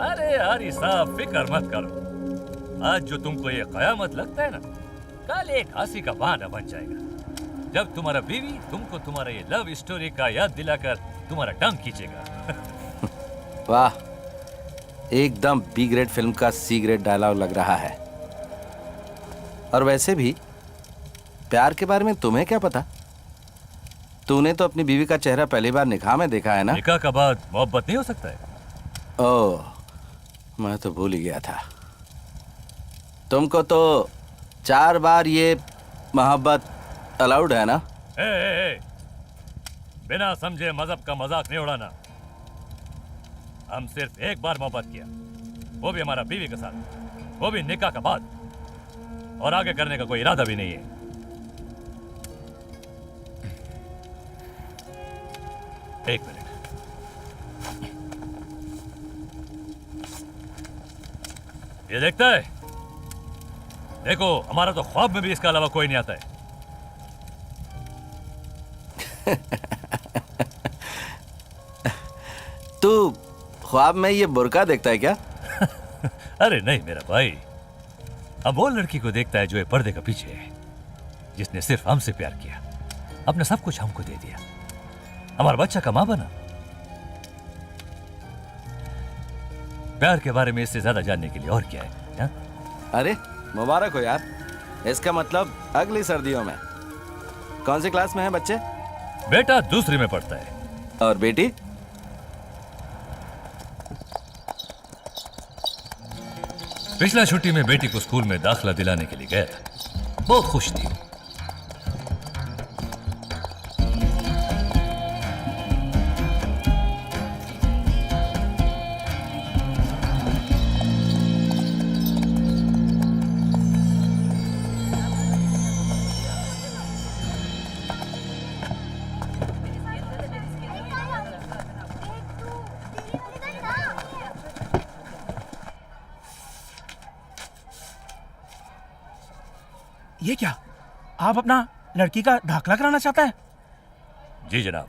अरे हरी साहब फिक्र मत करो, आज जो तुमको ये कयामत लगता है ना, कल एक हंसी का बहाना बन जाएगा जब तुम्हारा बीवी तुमको तुम्हारा ये लव स्टोरी का याद दिलाकर तुम्हारा डंक खींचेगा। वाह, एकदम बी ग्रेड फिल्म का सी ग्रेड डायलॉग लग रहा है। और वैसे भी प्यार के बारे में तुम्हें क्या पता? तूने तो अपनी बीवी का चेहरा पहली बार निकाह में देखा है ना? निकाह का बाद मोहब्बत नहीं हो सकता है? ओह, मैं तो भूल ही गया था। तुमको तो 4 बार ये मोहब्बत अलाउड है ना? ए, बिना समझे मजहब का मजाक नहीं उड़ाना। हम सिर्फ एक बार मोहब्बत किया, वो भी हमारा बीवी के साथ, वो भी निकाह का बाद, और आगे करने का कोई इरादा भी नहीं है। एक मिनट, ये देखता है? देखो, हमारा तो ख्वाब में भी इसके अलावा कोई नहीं आता है। तू ख्वाब में ये बुर्का देखता है क्या? अरे नहीं मेरा भाई, अब वो लड़की को देखता है जो ये पर्दे का पीछे है, जिसने सिर्फ हमसे प्यार किया, अपना सब कुछ हमको दे दिया, हमारा बच्चा का मां बना। प्यार के बारे में इससे ज्यादा जानने के लिए और क्या है, हा? अरे मुबारक हो यार, इसका मतलब अगली सर्दियों में। कौन सी क्लास में है बच्चे? बेटा दूसरी में पढ़ता है। और बेटी? पिछला छुट्टी में बेटी को स्कूल में दाखिला दिलाने के लिए गया था, बहुत खुश थी। ये क्या? आप अपना लड़की का दाखिला कराना चाहता है? जी जनाब।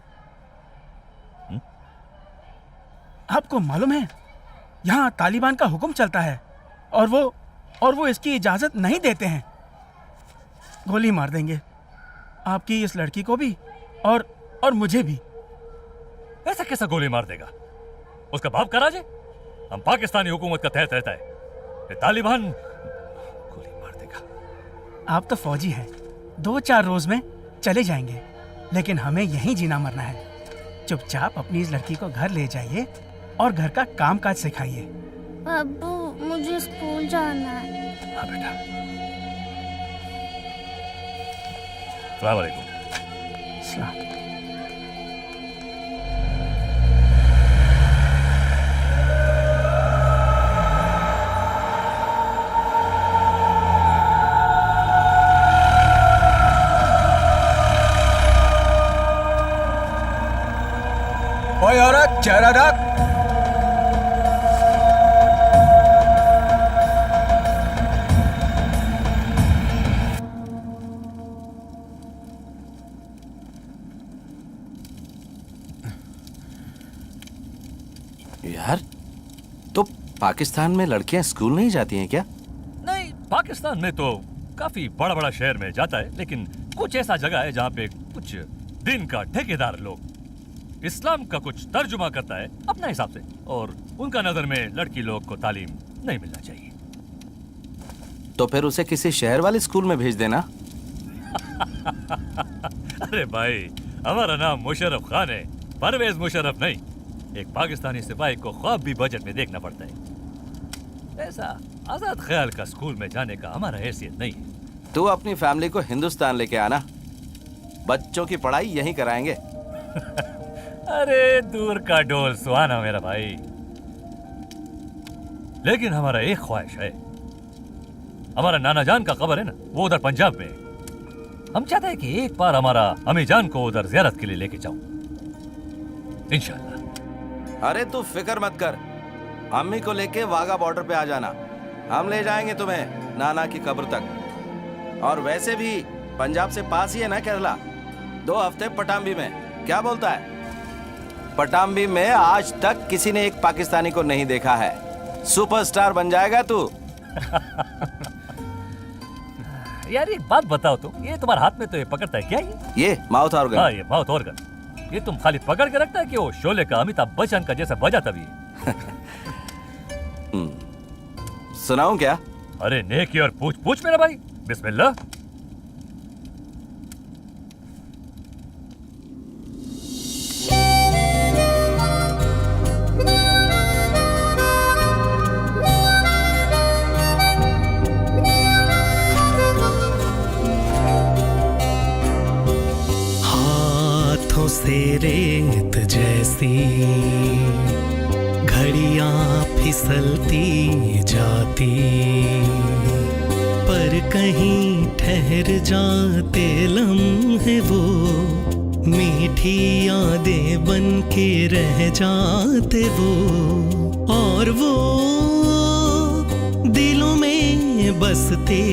आपको मालूम है यहाँ तालिबान का हुक्म चलता है और वो इसकी इजाजत नहीं देते हैं। गोली मार देंगे आपकी इस लड़की को भी और मुझे भी। ऐसा कैसा गोली मार देगा? उसका बाप का राज है? हम पाकिस्तानी हुकूमत का तहत रहता है। ये तालिबान गोली मार देगा। आप तो फौजी हैं, 2-4 रोज में चले जाएंगे, लेकिन हमें यहीं जीना मरना है। चुपचाप अपनी इस लड़की को घर ले जाइए और घर का काम काज सिखाइए। अब्बू मुझे स्कूल जाना है। हाँ बेटा। अस्सलाम वालेकुम। सलाम। ओए औरत, चेहरा ढक। यार, तो पाकिस्तान में लड़कियां स्कूल नहीं जाती हैं क्या? नहीं, पाकिस्तान में तो काफी बड़ा बड़ा शहर में जाता है, लेकिन कुछ ऐसा जगह है जहाँ पे कुछ दिन का ठेकेदार लोग इस्लाम का कुछ तर्जुमा करता है अपने हिसाब से, और उनका नजर में लड़की लोग को तालीम नहीं मिलना चाहिए। तो फिर उसे किसी शहर वाले स्कूल में भेज देना। अरे भाई, हमारा नाम मुशर्रफ खान है, परवेज मुशर्रफ नहीं। एक पाकिस्तानी सिपाही को ख्वाब भी बजट में देखना पड़ता है। ऐसा आजाद ख्याल का स्कूल में जाने का हमारा हैसियत नहीं है। तू अपनी फैमिली को हिंदुस्तान लेके आना, बच्चों की पढ़ाई यहीं कराएंगे। अरे दूर का डोल सुहाना मेरा भाई, लेकिन हमारा एक ख्वाहिश है। हमारा नाना जान का कब्र है ना, वो उधर पंजाब में है। हम चाहते हैं कि एक बार हमारा अम्मी जान को उधर ज़ियारत के लिए लेके जाऊं, इंशाल्लाह। अरे तू फिक्र मत कर, अम्मी को लेके वाघा बॉर्डर पे आ जाना, हम ले जाएंगे तुम्हें नाना की कब्र तक। और वैसे भी पंजाब से पास ही है ना केरला, 2 हफ्ते पटाम्बी में। क्या बोलता है? पटाम्बी में आज तक किसी ने एक पाकिस्तानी को नहीं देखा है। सुपरस्टार बन जाएगा तू। यार एक बात बताओ तुम, ये तुम्हारे हाथ में तो ये पकड़ता है क्या? ये माउथ ऑर्गन। हाँ, ये माउथ ऑर्गन। ये तुम खाली पकड़ के रखता है कि वो शोले का अमिताभ बच्चन का जैसा बजा तभी? सुनाऊं क्या? अरे नेकी और पूछ पूछ मेरा भाई, बिस्मिल्लाह। से रेत जैसी घड़ियां फिसलती जाती, पर कहीं ठहर जाते लम्हे वो मीठी यादें बन के रह जाते वो, और वो दिलों में बसते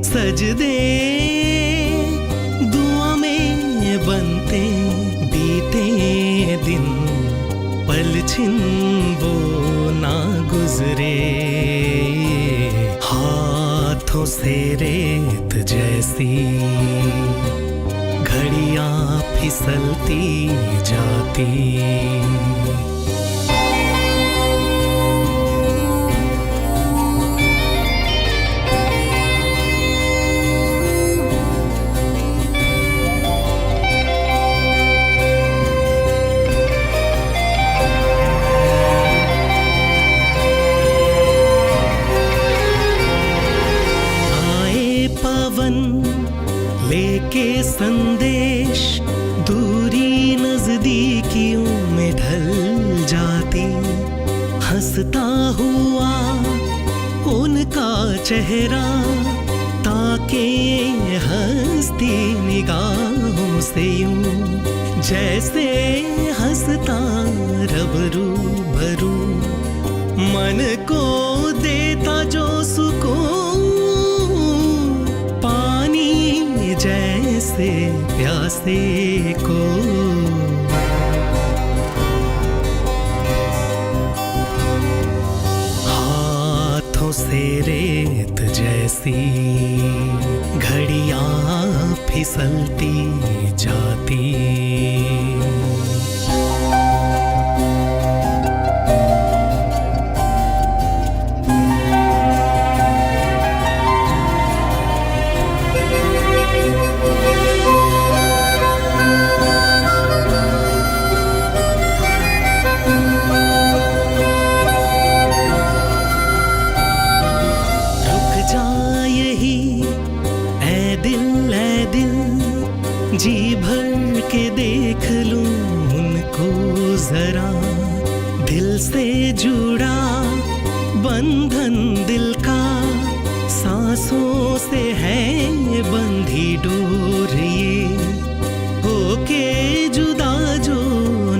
सजदे दुआ में बनते दिन, पलछिन वो ना गुजरे। हाथों से रेत जैसी घड़ियां फिसलती जाती। के संदेश दूरी नजदीकियों में ढल जाती, हंसता हुआ उनका चेहरा ताके हंसती निगाहों से यूं, जैसे हंसता रब रूबरू, मन को देता जो सुकून पानी प्यासे को। हाथों से रेत जैसी घड़ियां फिसलती जाती। जी भर के देख लूं उनको जरा, दिल से जुड़ा बंधन दिल का, सांसों से है बंधी डोर ये, होके जुदा जो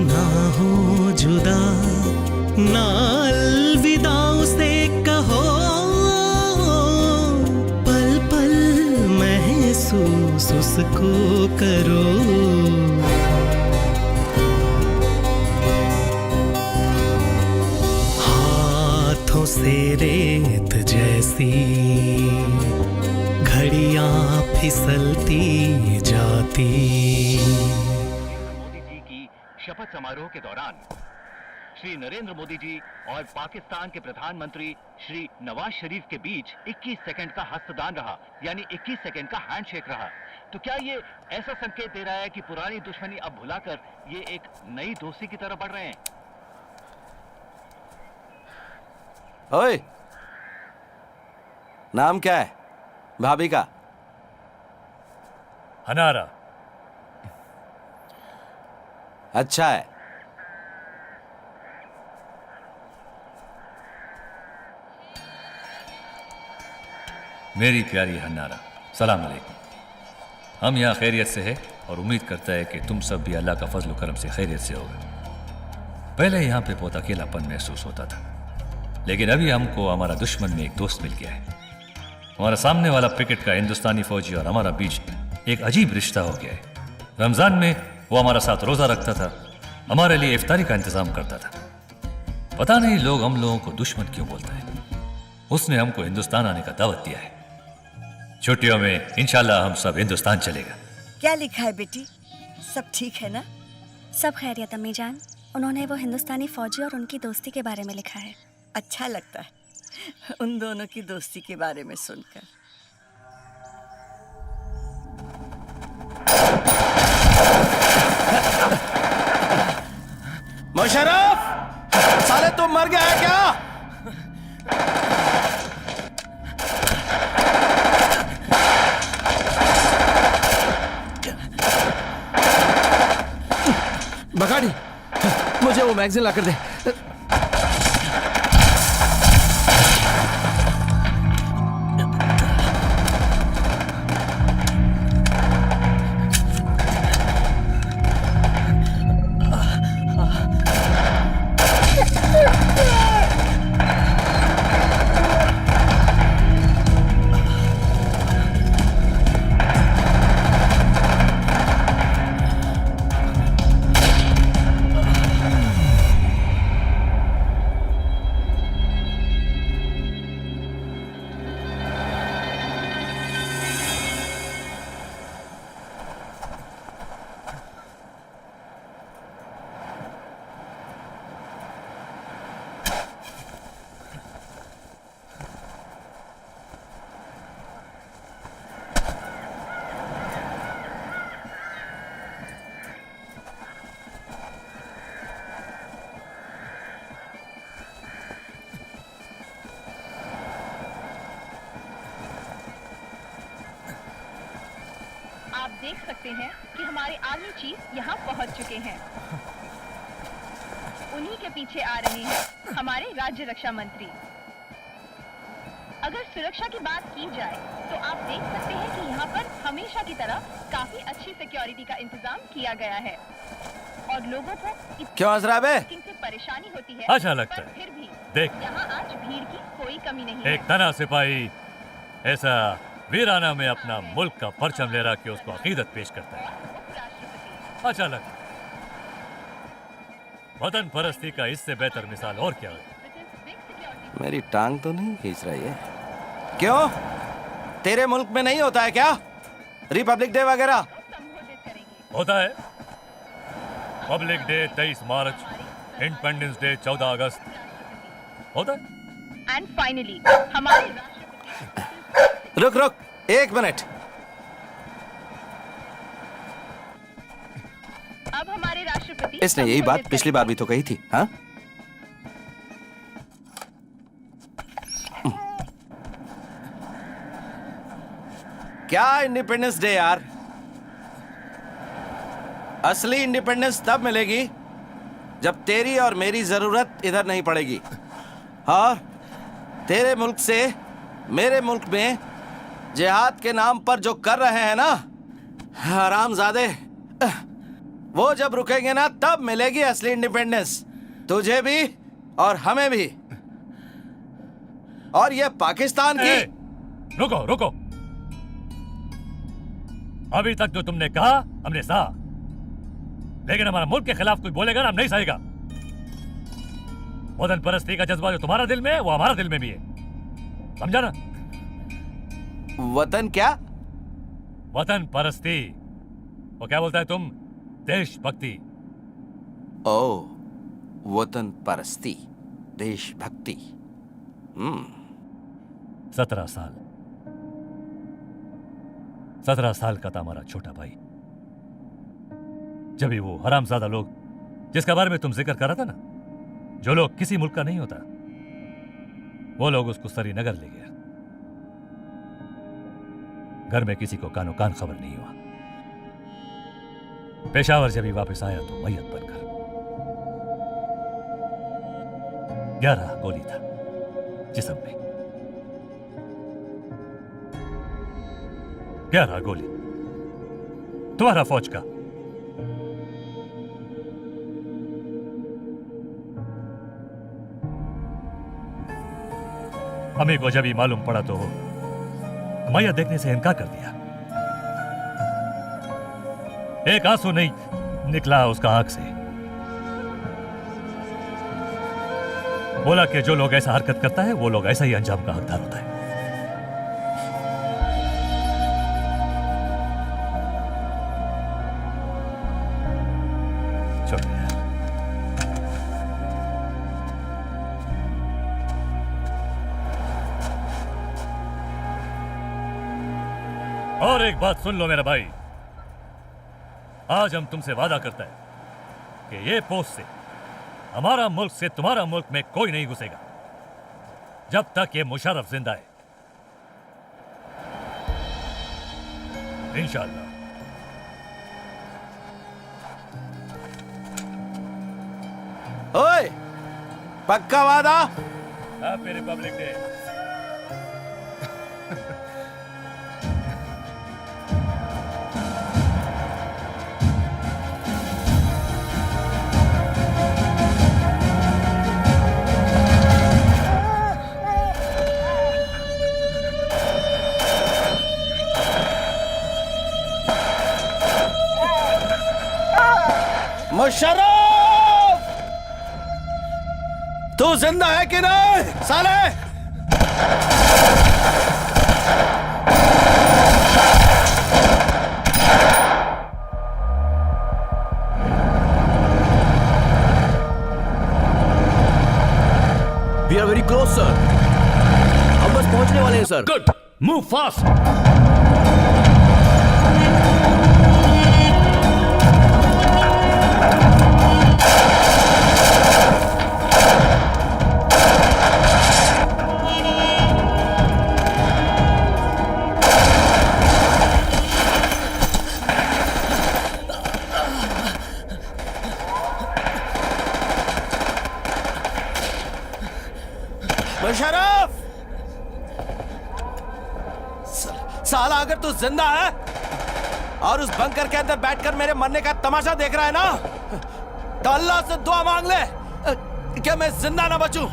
ना हो जुदा, ना अलविदा उसे कहो, पल पल महसूस उसको करो। हाथों से रेत जैसी घड़ियां फिसलती जाती। मोदी जी की शपथ समारोह के दौरान श्री नरेंद्र मोदी जी और पाकिस्तान के प्रधानमंत्री श्री नवाज शरीफ के बीच 21 सेकंड का हस्तदान रहा, यानी 21 सेकंड का हैंडशेक रहा। तो क्या ये ऐसा संकेत दे रहा है कि पुरानी दुश्मनी अब भुलाकर ये एक नई दोस्ती की तरफ बढ़ रहे हैं? ओए, नाम क्या है भाभी का? हनारा। अच्छा है। मेरी प्यारी हन्नारा, सलाम अलैकुम। हम यहाँ खैरियत से है और उम्मीद करता है कि तुम सब भी अल्लाह का फजल करम से खैरियत से होगा। पहले यहाँ पे बहुत अकेलापन महसूस होता था, लेकिन अभी हमको हमारा दुश्मन में एक दोस्त मिल गया है। हमारा सामने वाला क्रिकेट का हिंदुस्तानी फौजी और हमारा बीच एक अजीब रिश्ता हो गया है। रमजान में वो हमारा साथ रोजा रखता था, हमारे लिए इफ्तारी का इंतजाम करता था। पता नहीं लोग हम लोगों को दुश्मन क्यों बोलता है। उसने हमको हिंदुस्तान आने का दावत दिया है। छुट्टियों में इंशाल्लाह हम सब हिंदुस्तान चलेगा। क्या लिखा है बेटी, सब ठीक है ना? सब खैरियत अम्मी जान। उन्होंने वो हिंदुस्तानी फौजी और उनकी दोस्ती के बारे में लिखा है। अच्छा लगता है उन दोनों की दोस्ती के बारे में सुनकर। मुशर्रफ, साले तुम मर गया है क्या? बगाड़ी, मुझे वो मैगजीन लाकर दे। आप देख सकते हैं कि हमारे आर्मी चीफ यहाँ पहुँच चुके हैं। उन्हीं के पीछे आ रहे हैं हमारे राज्य रक्षा मंत्री। अगर सुरक्षा की बात की जाए तो आप देख सकते हैं कि यहाँ पर हमेशा की तरह काफी अच्छी सिक्योरिटी का इंतजाम किया गया है और लोगों को क्यों अजरा बे? से परेशानी होती है। अच्छा लगता है। फिर भी देख, यहाँ आज भीड़ की कोई कमी नहीं है। एक तना सिपाही ऐसा वीराना में अपना मुल्क का परचम ले रहा कि उसको अकीदत पेश करता है। अच्छा लगा। वतन परस्ती का इससे बेहतर मिसाल और क्या है? मेरी टांग तो नहीं खींच रही है? क्यों, तेरे मुल्क में नहीं होता है क्या रिपब्लिक डे वगैरह? होता है। पब्लिक डे 23 मार्च, इंडिपेंडेंस डे 14 अगस्त होता है। एंड फाइनली हमारे रुक रुक 1 मिनट। अब हमारे राष्ट्रपति इसने यही बात पिछली बार भी तो कही थी। हाँ, क्या इंडिपेंडेंस डे यार? असली इंडिपेंडेंस तब मिलेगी जब तेरी और मेरी जरूरत इधर नहीं पड़ेगी। और तेरे मुल्क से मेरे मुल्क में जिहाद के नाम पर जो कर रहे हैं ना हरामजादे, वो जब रुकेंगे ना तब मिलेगी असली इंडिपेंडेंस, तुझे भी और हमें भी। और ये पाकिस्तान की। रुको रुको, अभी तक जो तुमने कहा हमने सहा, लेकिन हमारा मुल्क के खिलाफ कोई बोलेगा ना हम नहीं सहेगा। वतन परस्ती का जज्बा जो तुम्हारा दिल में है वो हमारा दिल में भी है, समझा ना? वतन क्या? वतन परस्ती। वो क्या बोलता है तुम? देशभक्ति। ओ, वतन परस्ती, देशभक्ति। 17 साल 17 साल का था हमारा छोटा भाई, जब भी वो हरामजादा लोग जिसका बारे में तुम जिक्र कर रहा था ना, जो लोग किसी मुल्क का नहीं होता, वो लोग उसको श्रीनगर ले गया। घर में किसी को कानो कान खबर नहीं हुआ। पेशावर जब ही वापस आया तो मैयत बनकर 11 गोली था जिस्म में, 11 गोली तुम्हारा फौज का। हमें को जब ही मालूम पड़ा तो मैया देखने से इनकार कर दिया। एक आंसू नहीं निकला उसका आंख से। बोला कि जो लोग ऐसा हरकत करता है वो लोग ऐसा ही अंजाम का हकदार होता है। छोड़ यार। और एक बात सुन लो मेरा भाई, आज हम तुमसे वादा करते हैं कि ये पोस्ट से हमारा मुल्क से तुम्हारा मुल्क में कोई नहीं घुसेगा जब तक ये मुशर्रफ जिंदा है, इंशाअल्लाह। ओए, पक्का वादा? Happy Republic day. मुशर्रफ, तू जिंदा है कि नहीं साले? We are very close sir, हम बस पहुंचने वाले हैं sir. Good, move fast. Musharraf, साला अगर तू जिंदा है और उस बंकर के अंदर बैठकर मेरे मरने का तमाशा देख रहा है ना, तो अल्लाह से दुआ मांग ले कि मैं जिंदा ना बचूं।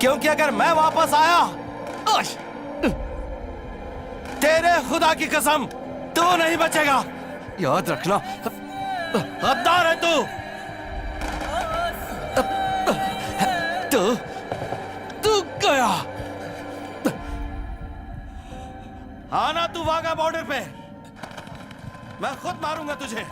क्योंकि अगर मैं वापस आया, तेरे खुदा की कसम, तू नहीं बचेगा। याद रखना, गद्दार है तू। तू गया। आना तू वाघा बॉर्डर पे, मैं खुद मारूंगा तुझे।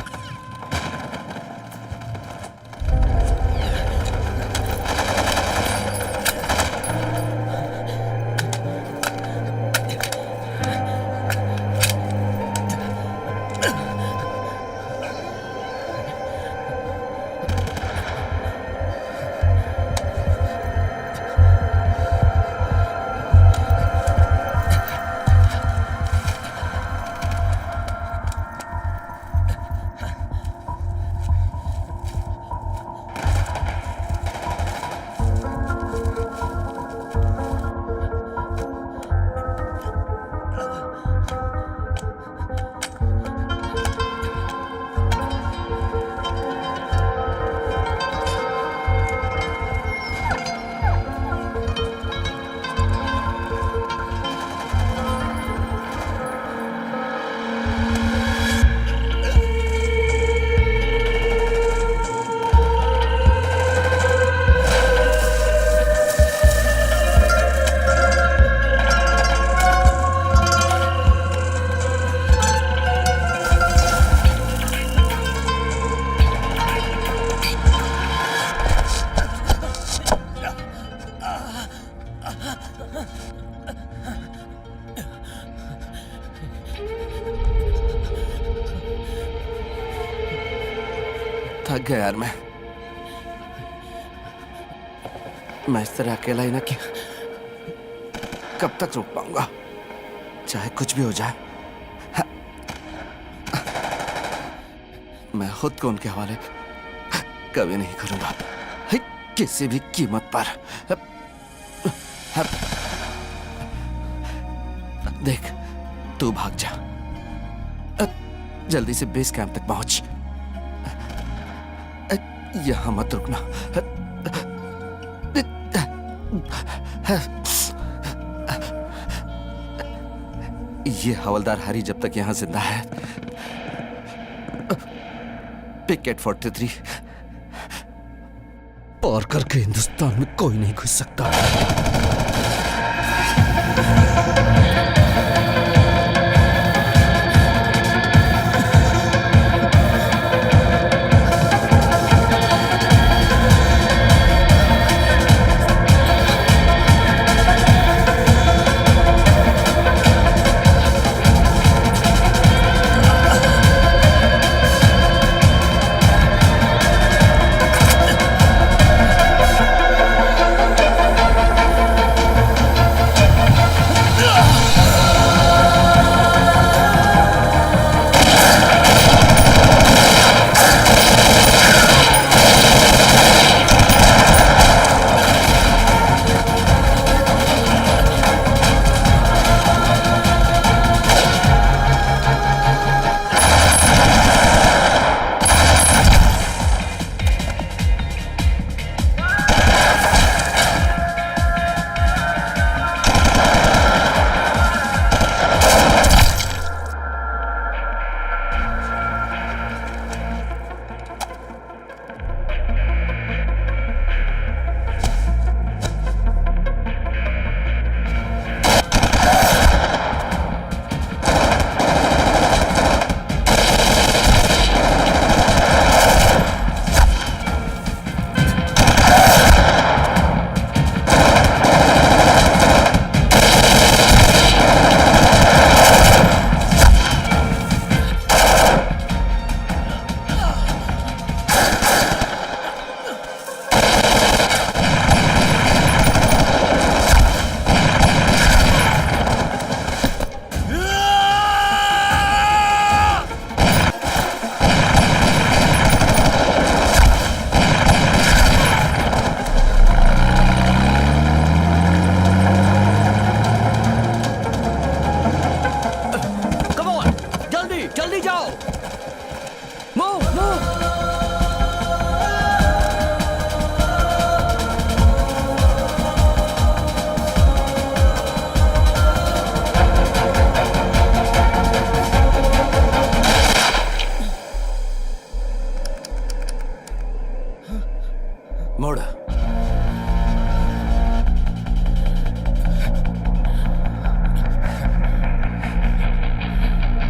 थक गया यार मैं इस तरह अकेला ही ना कि कब तक रुक पाऊंगा, चाहे कुछ भी हो जाए। मैं खुद को उनके हवाले कभी नहीं करूंगा, किसी भी कीमत पर। देख, तू भाग जा, जल्दी से बेस कैंप तक पहुंच, यहां मत रुकना। ये हवलदार हरी जब तक यहां जिंदा है, पिकेट 43 पार करके हिंदुस्तान में कोई नहीं घुस सकता।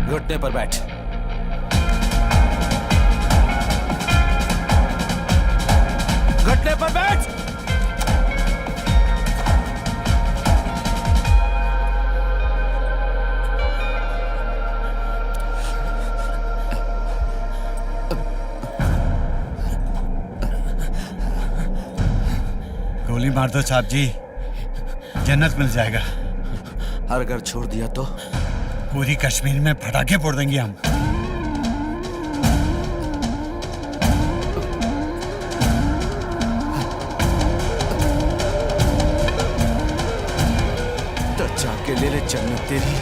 घुटने पर बैठ। घुटने पर बैठ। गोली मार दो साहब जी, जन्नत मिल जाएगा। और अगर छोड़ दिया तो? पूरी कश्मीर में पटाखे फोड़ देंगे हम। तो जाके ले ले जन्नत तेरी।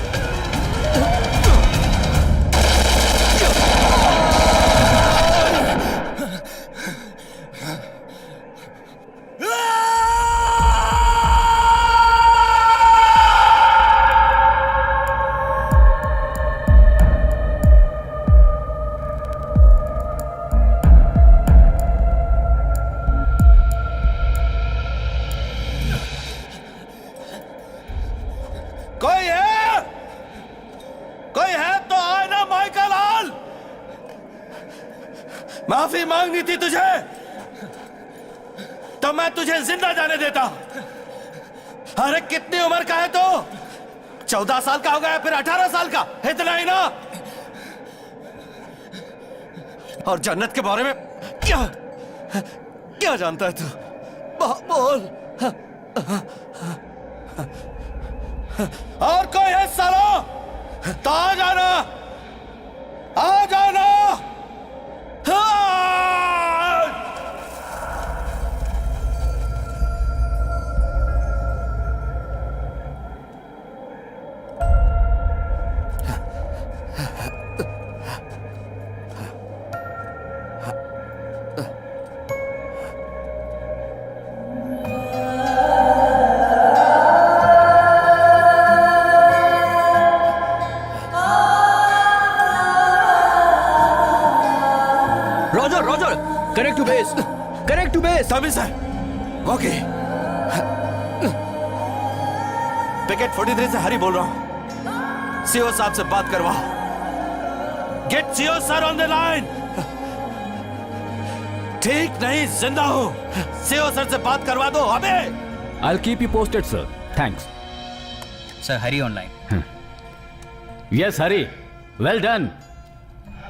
माफी मांगनी थी तुझे तो मैं तुझे जिंदा जाने देता। अरे कितनी उम्र का है तो? 14 साल का हो गया, फिर 18 साल का, इतना ही ना। और जन्नत के बारे में क्या क्या जानता है तू? बोल। और कोई है सालो तो आ जाना, आ जाना। Connect to base. Connect to base. Tommy sir. Okay. Picket 43 से हरी बोल रहा हूं। सीओ साहब से बात करवाओ। Get CO sir on the line. ठीक नहीं, जिंदा हो। सीओ सर से बात करवा दो अबे। I'll keep you posted, sir. Thanks. Sir Hari online. Yes, Hari. Well done.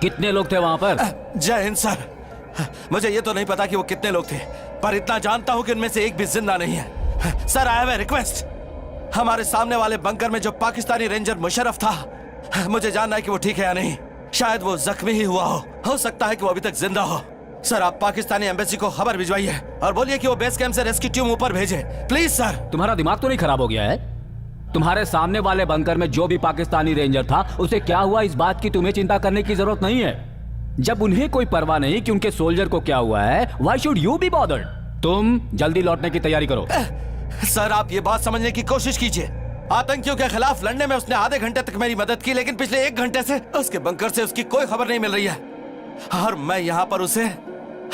कितने लोग थे वहां पर? जय हिंद सर। मुझे ये तो नहीं पता कि वो कितने लोग थे, पर इतना जानता हूं कि उनमें से एक भी जिंदा नहीं है। Sir I have a request. हमारे सामने वाले बंकर में जो पाकिस्तानी रेंजर मुशर्रफ था, मुझे जानना है कि वो ठीक है या नहीं। शायद वो जख्मी ही हुआ हो सकता है कि वो अभी तक जिंदा हो। सर आप पाकिस्तानी एम्बेसी को खबर भिजवाइए और बोलिए कि वो बेस कैंप से रेस्क्यू टीम ऊपर भेजे, प्लीज सर। तुम्हारा दिमाग तो नहीं खराब हो गया है? तुम्हारे सामने वाले बंकर में जो भी पाकिस्तानी रेंजर था, उसे क्या हुआ इस बात की तुम्हें चिंता करने की जरूरत नहीं है। जब उन्हें कोई परवाह नहीं कि उनके सोल्जर को क्या हुआ है, why should you be bothered? तुम जल्दी लौटने की तैयारी करो। सर आप ये बात समझने की कोशिश कीजिए। आतंकियों के खिलाफ लड़ने में उसने आधे घंटे तक मेरी मदद की, लेकिन पिछले 1 घंटे से उसके बंकर से उसकी कोई खबर नहीं मिल रही है। और मैं यहाँ पर उसे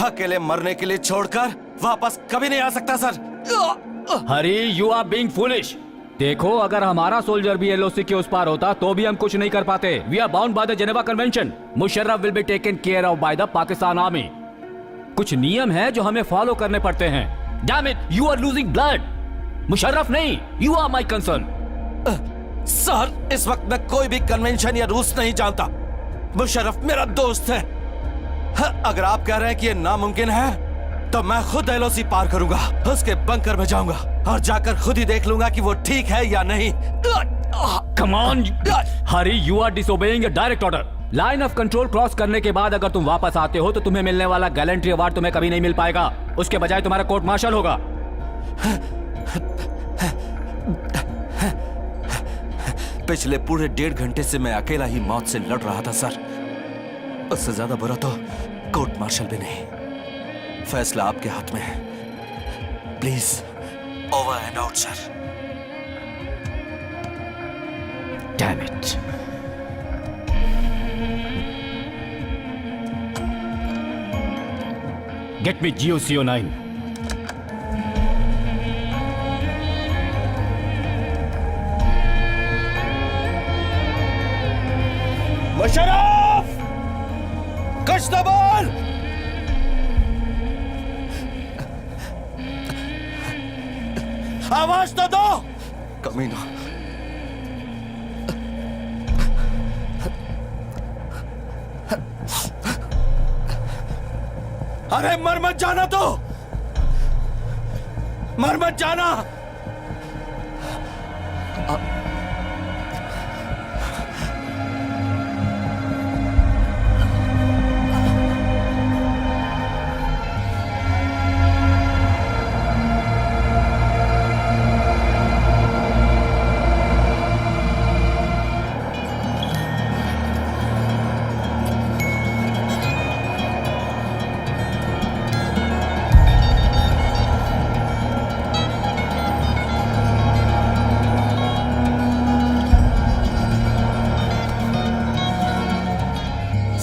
अकेले मरने के लिए छोड़कर वापस कभी नहीं आ सकता sir. Hari, you are being foolish. देखो, अगर हमारा सोल्जर भी एलओसी के उस पार होता तो भी हम कुछ नहीं कर पाते। We are bound by the Geneva convention. Musharraf will be taken care of by the Pakistan army. कुछ नियम है जो हमें फॉलो करने पड़ते हैं। Damn it, you are losing blood. Musharraf नहीं, you are my concern. Sir इस वक्त मैं कोई भी कन्वेंशन या रूल्स नहीं जानता। मुशर्रफ मेरा दोस्त है। अगर आप कह रहे हैं कि ये नामुमकिन है तो मैं खुद एलओसी पार करूंगा, उसके बंकर में जाऊंगा और जाकर खुद ही देख लूंगा कि वो ठीक है या नहीं। Come on Hari, you are disobeying a direct order. Line of control cross करने के बाद अगर तुम वापस आते हो तो तुम्हें मिलने वाला गैलेंट्री अवार्ड तुम्हें कभी नहीं मिल पाएगा। उसके बजाय तुम्हारा कोर्ट मार्शल होगा। पिछले पूरे 1.5 घंटे से मैं अकेला ही मौत से लड़ रहा था सर। उससे ज्यादा बुरा तो कोर्ट मार्शल भी नहीं। फैसला आपके हाथ में है। Please over and out sir. Damn it. Get me GOCO9। Musharraf, कुछ तो बोल। आवाज तो दो। कमीना, अरे मर मत जाना, तो मर मत जाना।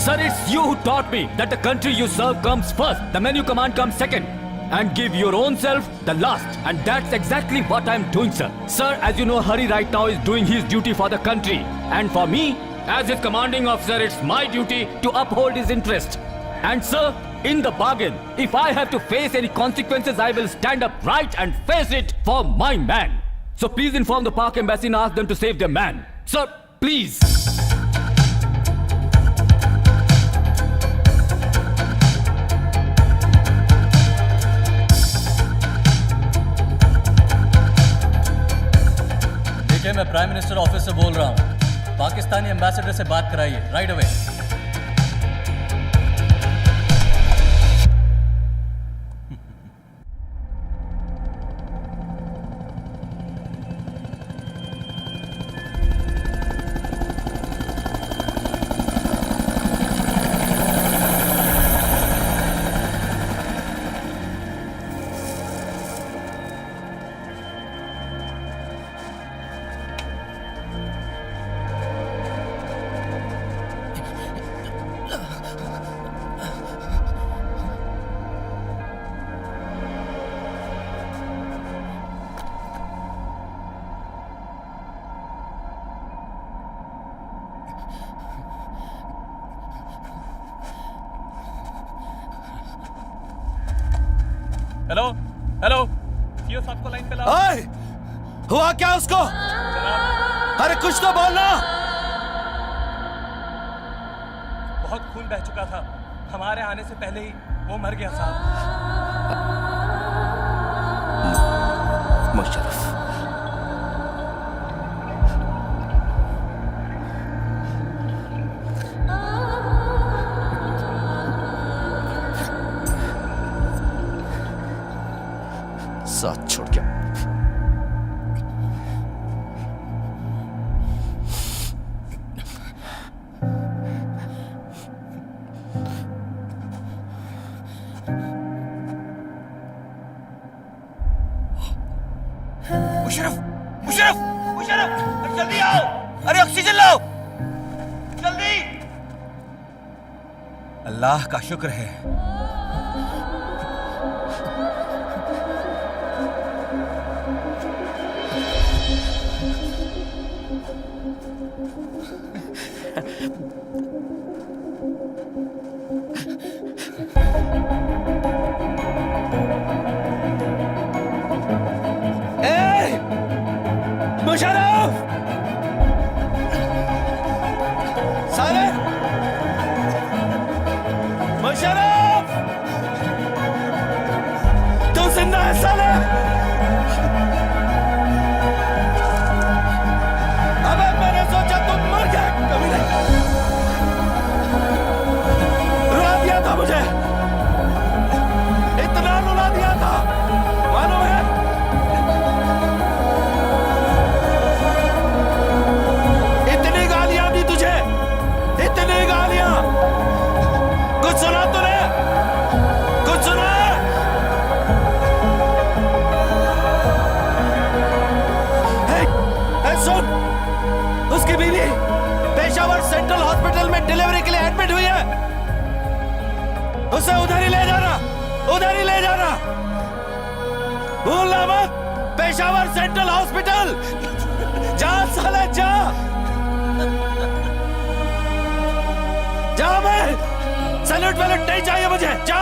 Sir, it's you who taught me that the country you serve comes first, the man you command comes second, and give your own self the last. And that's exactly what I'm doing, sir. Sir, as you know, Hari right now is doing his duty for the country. And for me, as his commanding officer, it's my duty to uphold his interest. And sir, in the bargain, if I have to face any consequences, I will stand up right and face it for my man. So please inform the Pak Embassy and ask them to save their man. Sir, please. मैं prime minister office से बोल रहा हूँ। Pakistani ambassador से बात कराइए right away. Hello hello, CO साहब को लाइन पे लाओ। ओए, हुआ क्या उसको? अरे कुछ तो बोलना। बहुत खून बह चुका था, हमारे आने से पहले ही वो मर गया साहब। मुशर्रफ, साथ छोड़ के मुशर्रफ, मुशर्रफ, मुशर्रफ, जल्दी आओ। अरे ऑक्सीजन लाओ जल्दी। अल्लाह का शुक्र है। मुशर्रफ, साले, मुशर्रफ, तू जिंदा है साले? अबे मैंने सोचा तुम मर गए। कभी नहीं, रुला दिया था मुझे, इतना रुला दिया था, मालूम है? कुछ सुना तूने? कुछ सुना? सुन, उसकी बीवी पेशावर सेंट्रल हॉस्पिटल में डिलीवरी के लिए एडमिट हुई है। उसे उधर ही ले जाना, उधर ही ले जाना, भूलना मत। पेशावर सेंट्रल हॉस्पिटल जा साले, जा। जा बे, सैल्यूट वैल्यूट नहीं चाहिए मुझे, जा।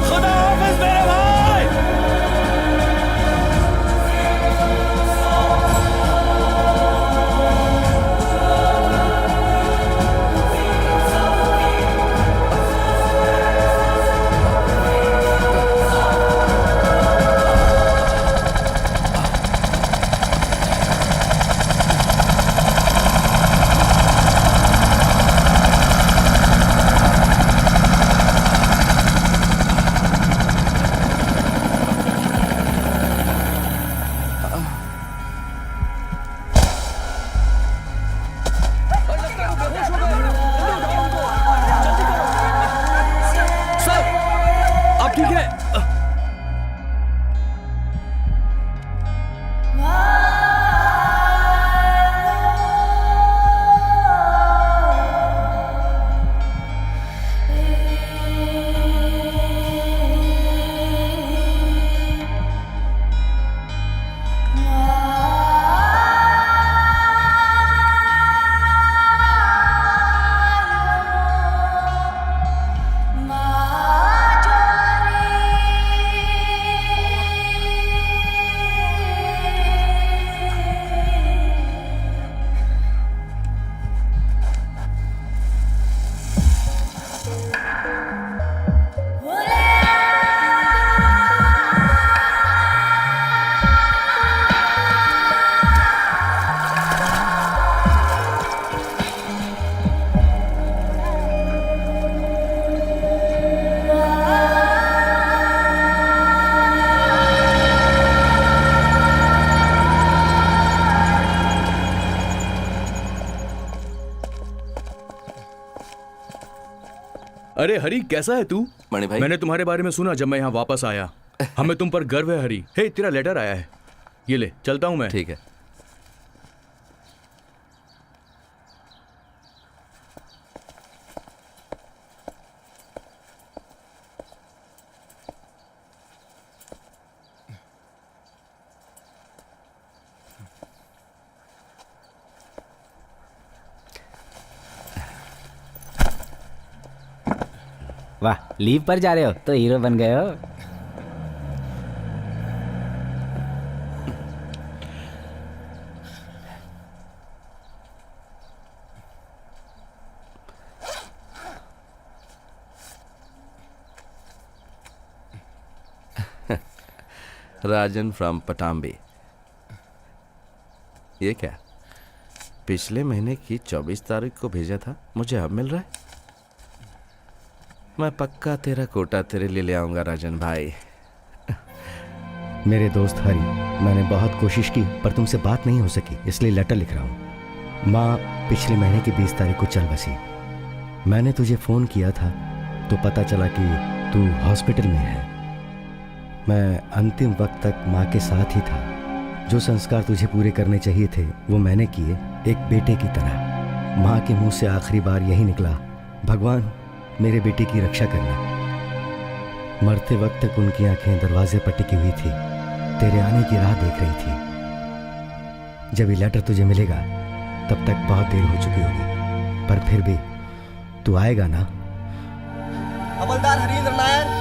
खुदा हाफिज मेरे भाई। अरे हरी, कैसा है तू? मणि भाई, मैंने तुम्हारे बारे में सुना जब मैं यहाँ वापस आया। हमें तुम पर गर्व है हरी। हे, तेरा लेटर आया है, ये ले, चलता हूँ मैं। ठीक है। वाह, लीव पर जा रहे हो तो हीरो बन गए हो। राजन फ्रॉम पटाम्बी। ये क्या? पिछले महीने की 24 तारीख को भेजा था, मुझे अब मिल रहा है। मैं पक्का तेरा कोटा तेरे लिए ले आऊंगा राजन भाई। मेरे दोस्त हरी, मैंने बहुत कोशिश की पर तुमसे बात नहीं हो सकी, इसलिए लेटर लिख रहा हूँ। माँ पिछले महीने की 20 तारीख को चल बसी। मैंने तुझे फ़ोन किया था तो पता चला कि तू हॉस्पिटल में है। मैं अंतिम वक्त तक माँ के साथ ही था। जो संस्कार तुझे पूरे करने चाहिए थे वो मैंने किए, एक बेटे की तरह। माँ के मुंह से आखिरी बार यही निकला, भगवान मेरे बेटे की रक्षा करना। मरते वक्त तक उनकी आंखें दरवाजे पर टिकी हुई थी, तेरे आने की राह देख रही थी। जब ये लेटर तुझे मिलेगा तब तक बहुत देर हो चुकी होगी, पर फिर भी तू आएगा ना? हवलदार हरींद्र नायर।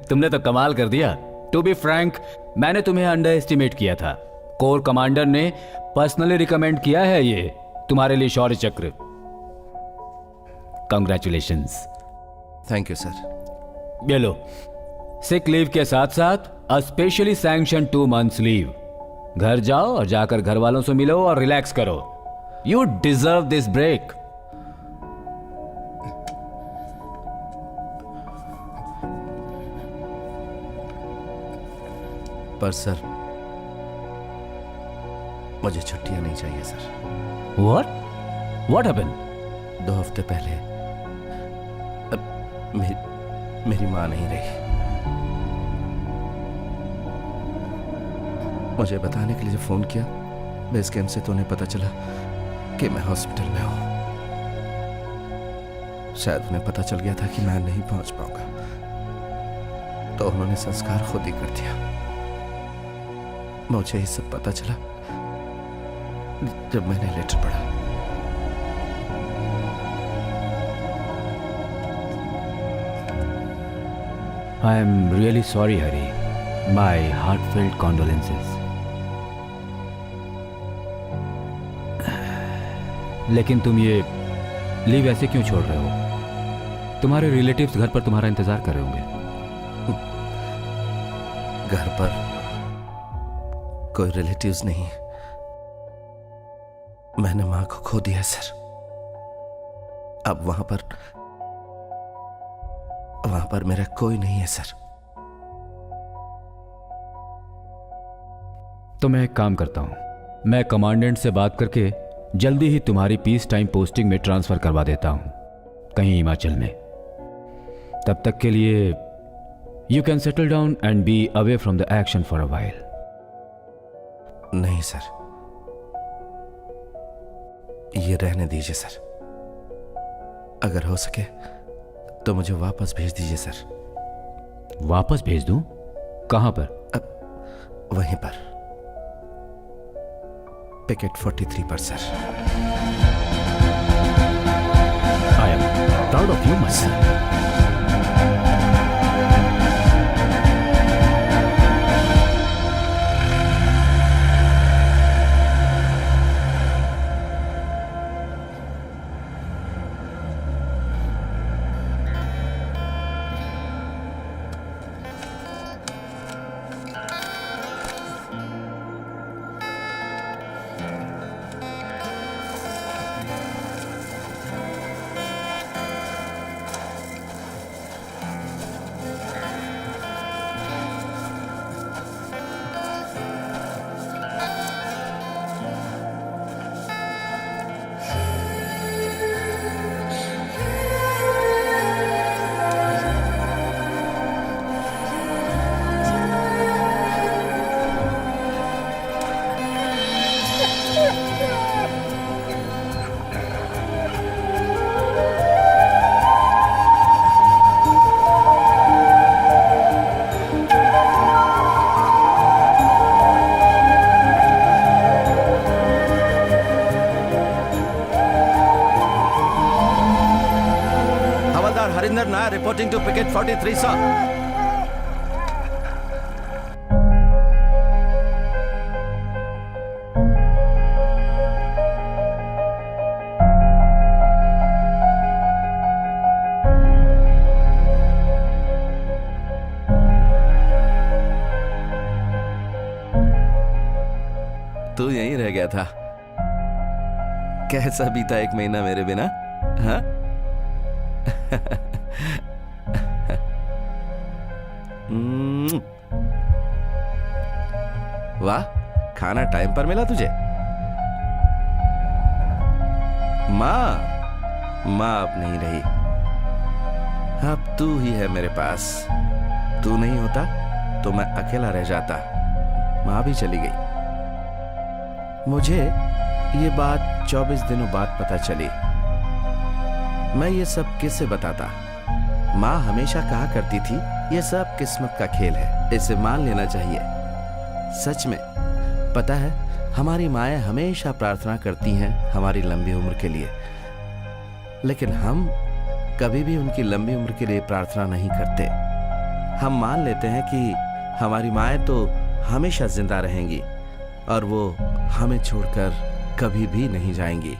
तुमने तो कमाल कर दिया। टू बी फ्रैंक, मैंने तुम्हें अंडर एस्टिमेट किया था। कोर कमांडर ने पर्सनली रिकमेंड किया है ये तुम्हारे लिए शौर्य चक्र। कंग्रेचुलेशंस। Thank you sir. ये लो, सिक लीव के साथ साथ अ स्पेशली सैंक्शन 2 months लीव। घर जाओ और जाकर घर वालों से मिलो और रिलैक्स करो। You deserve this break. पर सर, मुझे छुट्टियां नहीं चाहिए सर। What happened? 2 हफ्ते पहले मेरी माँ नहीं रही। मुझे बताने के लिए जो फोन किया, बेस कैंप से तो उन्हें पता चला कि मैं हॉस्पिटल में हूं। शायद उन्हें पता चल गया था कि मैं नहीं पहुंच पाऊंगा, तो उन्होंने संस्कार खुद ही कर दिया। मुझे ये सब पता चला जब मैंने लेटर पढ़ा। I am really sorry, Hari. My heartfelt condolences. लेकिन तुम ये लीव ऐसे क्यों छोड़ रहे हो? तुम्हारे रिलेटिव्स घर पर तुम्हारा इंतजार कर रहे होंगे। घर पर कोई रिलेटिव्स नहीं, मैंने मां को खो दिया सर। अब वहां पर मेरा कोई नहीं है सर। तो मैं एक काम करता हूं, मैं कमांडेंट से बात करके जल्दी ही तुम्हारी पीस टाइम पोस्टिंग में ट्रांसफर करवा देता हूं, कहीं हिमाचल में। तब तक के लिए you can settle down and be away from the action for a while. नहीं सर, ये रहने दीजिए सर। अगर हो सके तो मुझे वापस भेज दीजिए सर। वापस भेज दूं? कहां पर? वहीं पर, पिकेट 43 पर sir. I am proud of you my son. Harinder Nair reporting to picket 43 sir. तू यहीं रह गया था? कैसा बीता एक महीना मेरे बिना? हाँ? वाह, खाना टाइम पर मिला तुझे। माँ अब नहीं रही, अब तू ही है मेरे पास। तू नहीं होता तो मैं अकेला रह जाता। माँ भी चली गई। मुझे ये बात 24 दिनों बाद पता चली। मैं ये सब किससे बताता? माँ हमेशा कहा करती थी ये सब किस्मत का खेल है, इसे मान लेना चाहिए। सच में पता है, हमारी माएँ हमेशा प्रार्थना करती हैं हमारी लंबी उम्र के लिए, लेकिन हम कभी भी उनकी लंबी उम्र के लिए प्रार्थना नहीं करते। हम मान लेते हैं कि हमारी माएँ तो हमेशा जिंदा रहेंगी और वो हमें छोड़कर कभी भी नहीं जाएंगी।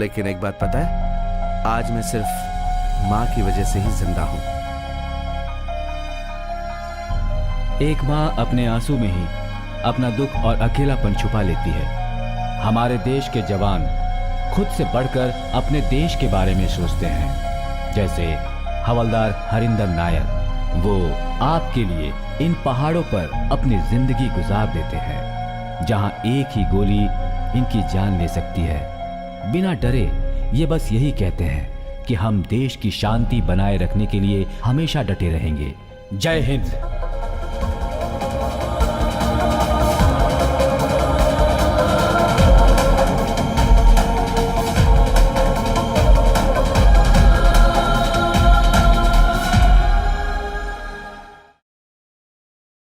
लेकिन एक बात पता है, आज मैं सिर्फ माँ की वजह से ही जिंदा हूं। एक माँ अपने आंसू में ही अपना दुख और अकेलापन छुपा लेती है। हमारे देश के जवान खुद से बढ़कर अपने देश के बारे में सोचते हैं, जैसे हवलदार हरिंदर नायर। वो आपके लिए इन पहाड़ों पर अपनी जिंदगी गुजार देते हैं, जहां एक ही गोली इनकी जान ले सकती है। बिना डरे ये बस यही कहते हैं कि हम देश की शांति बनाए रखने के लिए हमेशा डटे रहेंगे। जय हिंद।